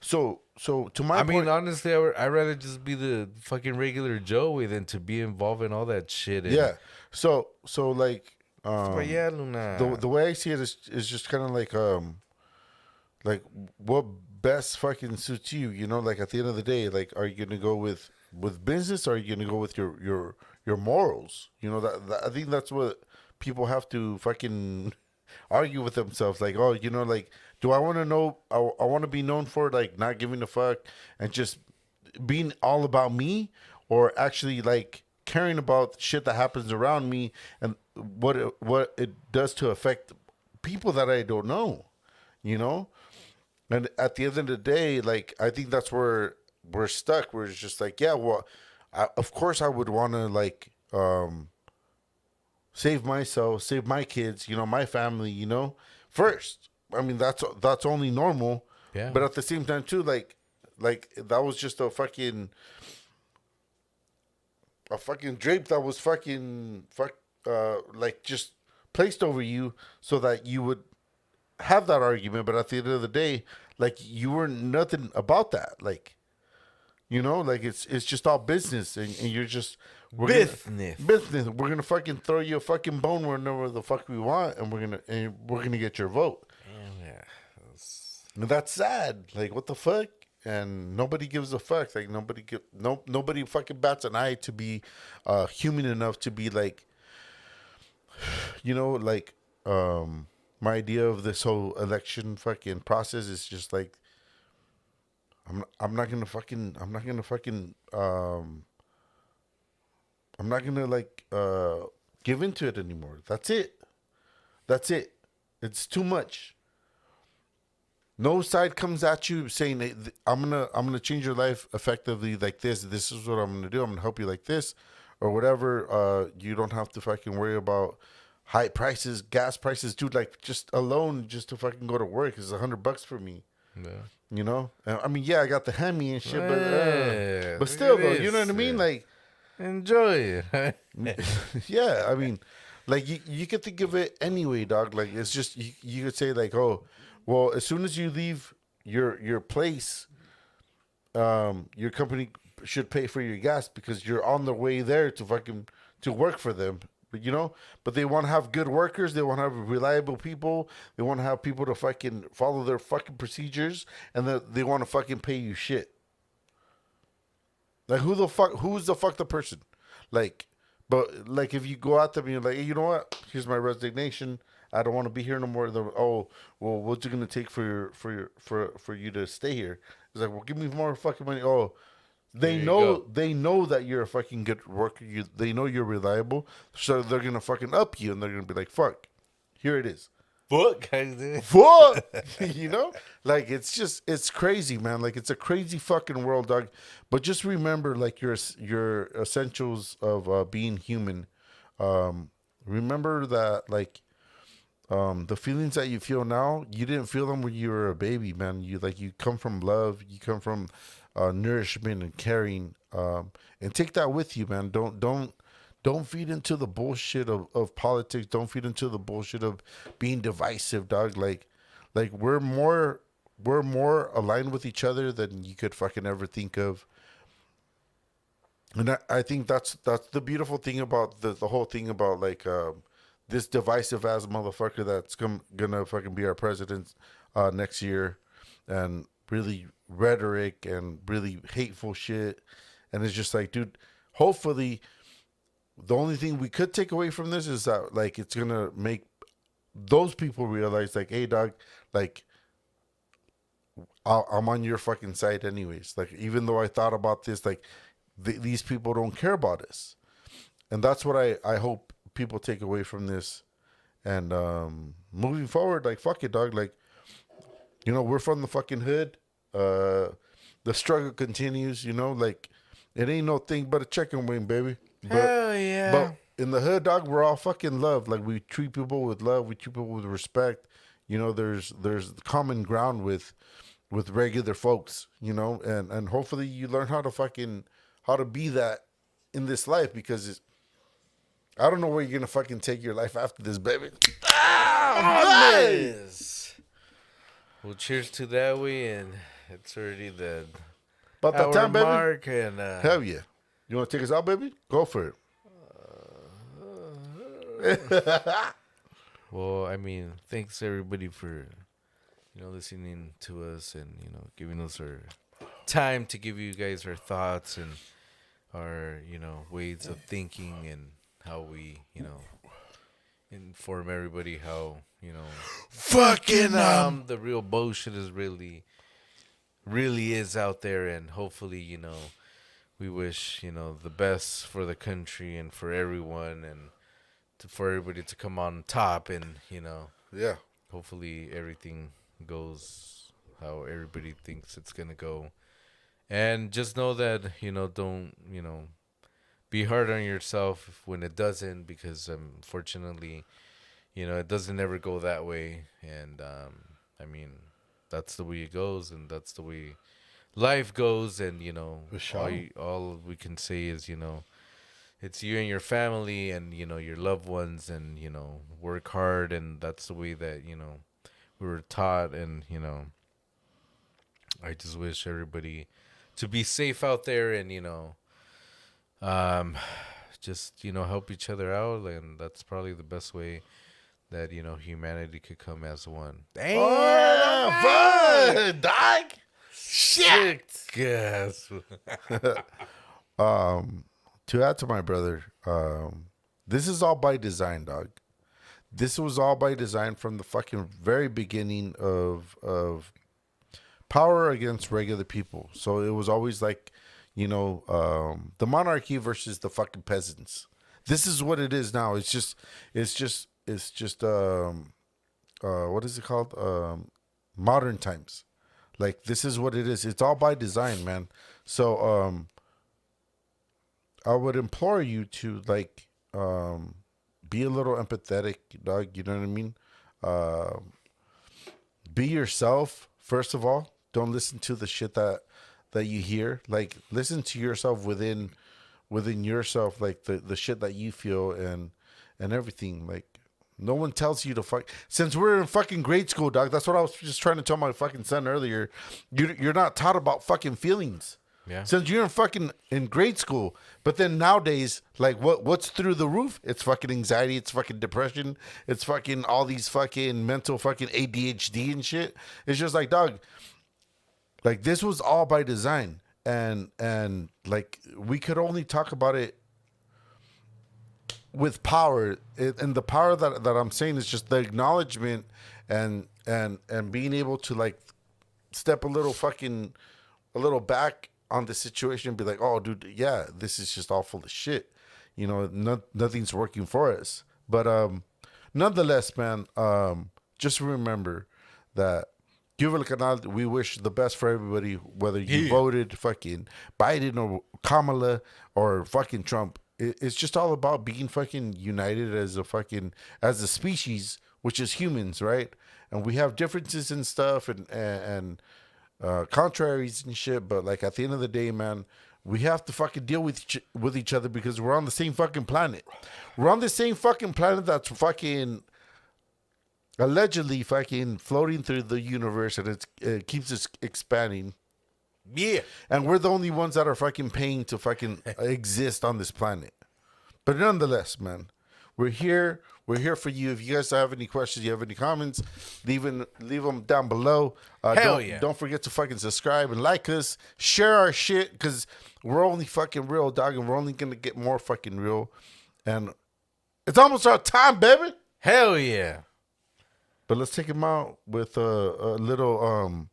So to my I point, mean, honestly, I'd rather just be the fucking regular Joe way than to be involved in all that shit. yeah. So like, But yeah, Luna. the way I see it is just kind of like what best fucking suits you. Like at the end of the day, like, are you gonna go with business, or are you gonna go with your morals? That I think that's what people have to fucking argue with themselves. Like, oh, like, do I want to know? I want to be known for like not giving a fuck and just being all about me, or actually like caring about shit that happens around me and what it does to affect people that I don't know. And at the end of the day, like, I think that's where we're stuck. We're just like, yeah, well, of course I would want to like save myself, save my kids, my family, first. I mean, that's only normal. Yeah. But at the same time too, like that was just a fucking drape that was like just placed over you so that you would have that argument. But at the end of the day, like, you were nothing about that. Like, like it's just all business, and you're just business. We're gonna fucking throw you a fucking bone whenever the fuck we want, and we're gonna get your vote. Yeah. And that's sad. Like, what the fuck? And nobody gives a fuck. Like, nobody fucking bats an eye to be human enough to be like, like, my idea of this whole election fucking process is just like, I'm not gonna like give into it anymore. That's it. It's too much. No side comes at you saying, I'm gonna change your life effectively like this. This is what I'm gonna do. I'm gonna help you like this, or whatever. You don't have to fucking worry about high prices, gas prices, dude. Like, just alone, just to fucking go to work is $100 for me. Yeah. I mean, yeah, I got the Hemi and shit, Yeah, but still, look though, at you know what I this, mean? yeah. Like, Enjoy it. yeah, I mean, like, you could think of it anyway, dog. Like, it's just, you could say like, oh, well, as soon as you leave your place, your company should pay for your gas because you're on the way there to work for them. But they want to have good workers. They want to have reliable people. They want to have people to fucking follow their fucking procedures, and they want to fucking pay you shit. Like, who's the person? Like, but like, if you go out there and you're like, hey, you know what? Here's my resignation. I don't want to be here no more. Oh, well, what's it gonna take for you to stay here? It's like, well, give me more fucking money. Oh, they know that you're a fucking good worker. They know you're reliable, so they're gonna fucking up you, and they're gonna be like, fuck, here it is. Fuck, guys. Fuck, you know, like it's crazy, man. Like it's a crazy fucking world, dog. But just remember, like your essentials of being human. Remember that, like, the feelings that you feel now, you didn't feel them when you were a baby, man. You come from love, you come from nourishment and caring, and take that with you, man. Don't feed into the bullshit of politics. Don't feed into the bullshit of being divisive, dog. Like we're more aligned with each other than you could fucking ever think of. And I think that's the beautiful thing about the whole thing about, like, this divisive ass motherfucker that's gonna fucking be our president next year, and really rhetoric and really hateful shit. And it's just like, dude, hopefully the only thing we could take away from this is that, like, it's gonna make those people realize, like, hey, dog, like, I'm on your fucking side anyways. Like, even though I thought about this, like, these people don't care about us. And that's what I hope people take away from this. And moving forward, like, fuck it, dog. Like, we're from the fucking hood. The struggle continues, like, it ain't no thing but a chicken wing, baby. Hell yeah. But in the hood, dog, we're all fucking love. Like, we treat people with love. We treat people with respect. There's common ground with regular folks, and hopefully you learn how to be that in this life, because I don't know where you're gonna fucking take your life after this, baby. Nice. Well, cheers to that way, and it's already the About that hour time, baby. mark, and Hell yeah. You want to take us out, baby? Go for it. well, I mean, thanks everybody for listening to us, and giving us our time to give you guys our thoughts and our ways of thinking, and how we inform everybody how Fucking the real bullshit is really is out there. And hopefully we wish the best for the country and for everyone, and for everybody to come on top, and yeah. hopefully everything goes how everybody thinks it's gonna go. And just know that don't be hard on yourself when it doesn't, because unfortunately it doesn't ever go that way. And I mean, that's the way it goes, and that's the way life goes. And all we can say is it's you and your family, and your loved ones, and work hard. And that's the way that we were taught. And I just wish everybody to be safe out there, and just help each other out. And that's probably the best way that humanity could come as one. Damn, oh, dog. Shit. Yes. To add to my brother, this is all by design, dog. This was all by design from the fucking very beginning of power against regular people. So it was always like, the monarchy versus the fucking peasants. This is what it is now. It's just what is it called? Modern times. Like, this is what it is. It's all by design, man. So I would implore you to, like, be a little empathetic, dog. You know what I mean? Be yourself, first of all. Don't listen to the shit that you hear. Like, listen to yourself within yourself, like the shit that you feel and everything. Like, no one tells you to fuck. Since we're in fucking grade school, dog, that's what I was just trying to tell my fucking son earlier. You're not taught about fucking feelings. Yeah. Since you're in grade school. But then nowadays, like, what's through the roof? It's fucking anxiety. It's fucking depression. It's fucking all these fucking mental fucking ADHD and shit. It's just like, dog, like, this was all by design. And like, we could only talk about it with power. And the power that I'm saying is just the acknowledgement and being able to, like, step a little back on the situation and be like, oh, dude, yeah, this is just all full of shit. Nothing's working for us. But nonetheless, man, just remember that Cuba El Canal, we wish the best for everybody, whether you voted fucking Biden or Kamala or fucking Trump. It's just all about being fucking united as a species, which is humans, right? And we have differences and stuff and contraries and shit, but like at the end of the day, man, we have to fucking deal with each other because we're on the same fucking planet. We're on the same fucking planet that's fucking allegedly fucking floating through the universe, and it keeps us expanding. Yeah. And we're the only ones that are fucking paying to fucking exist on this planet. But nonetheless, man, we're here. We're here for you. If you guys have any questions, you have any comments, leave them down below. Don't forget to fucking subscribe and like us. Share our shit, because we're only fucking real, dog, and we're only going to get more fucking real. And it's almost our time, baby. Hell yeah. But let's take him out with a little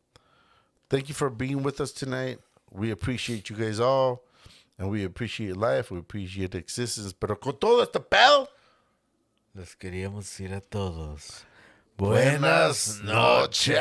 thank you for being with us tonight. We appreciate you guys all. And we appreciate life. We appreciate existence. Pero con todo este pedo, les queríamos decir a todos. buenas noches.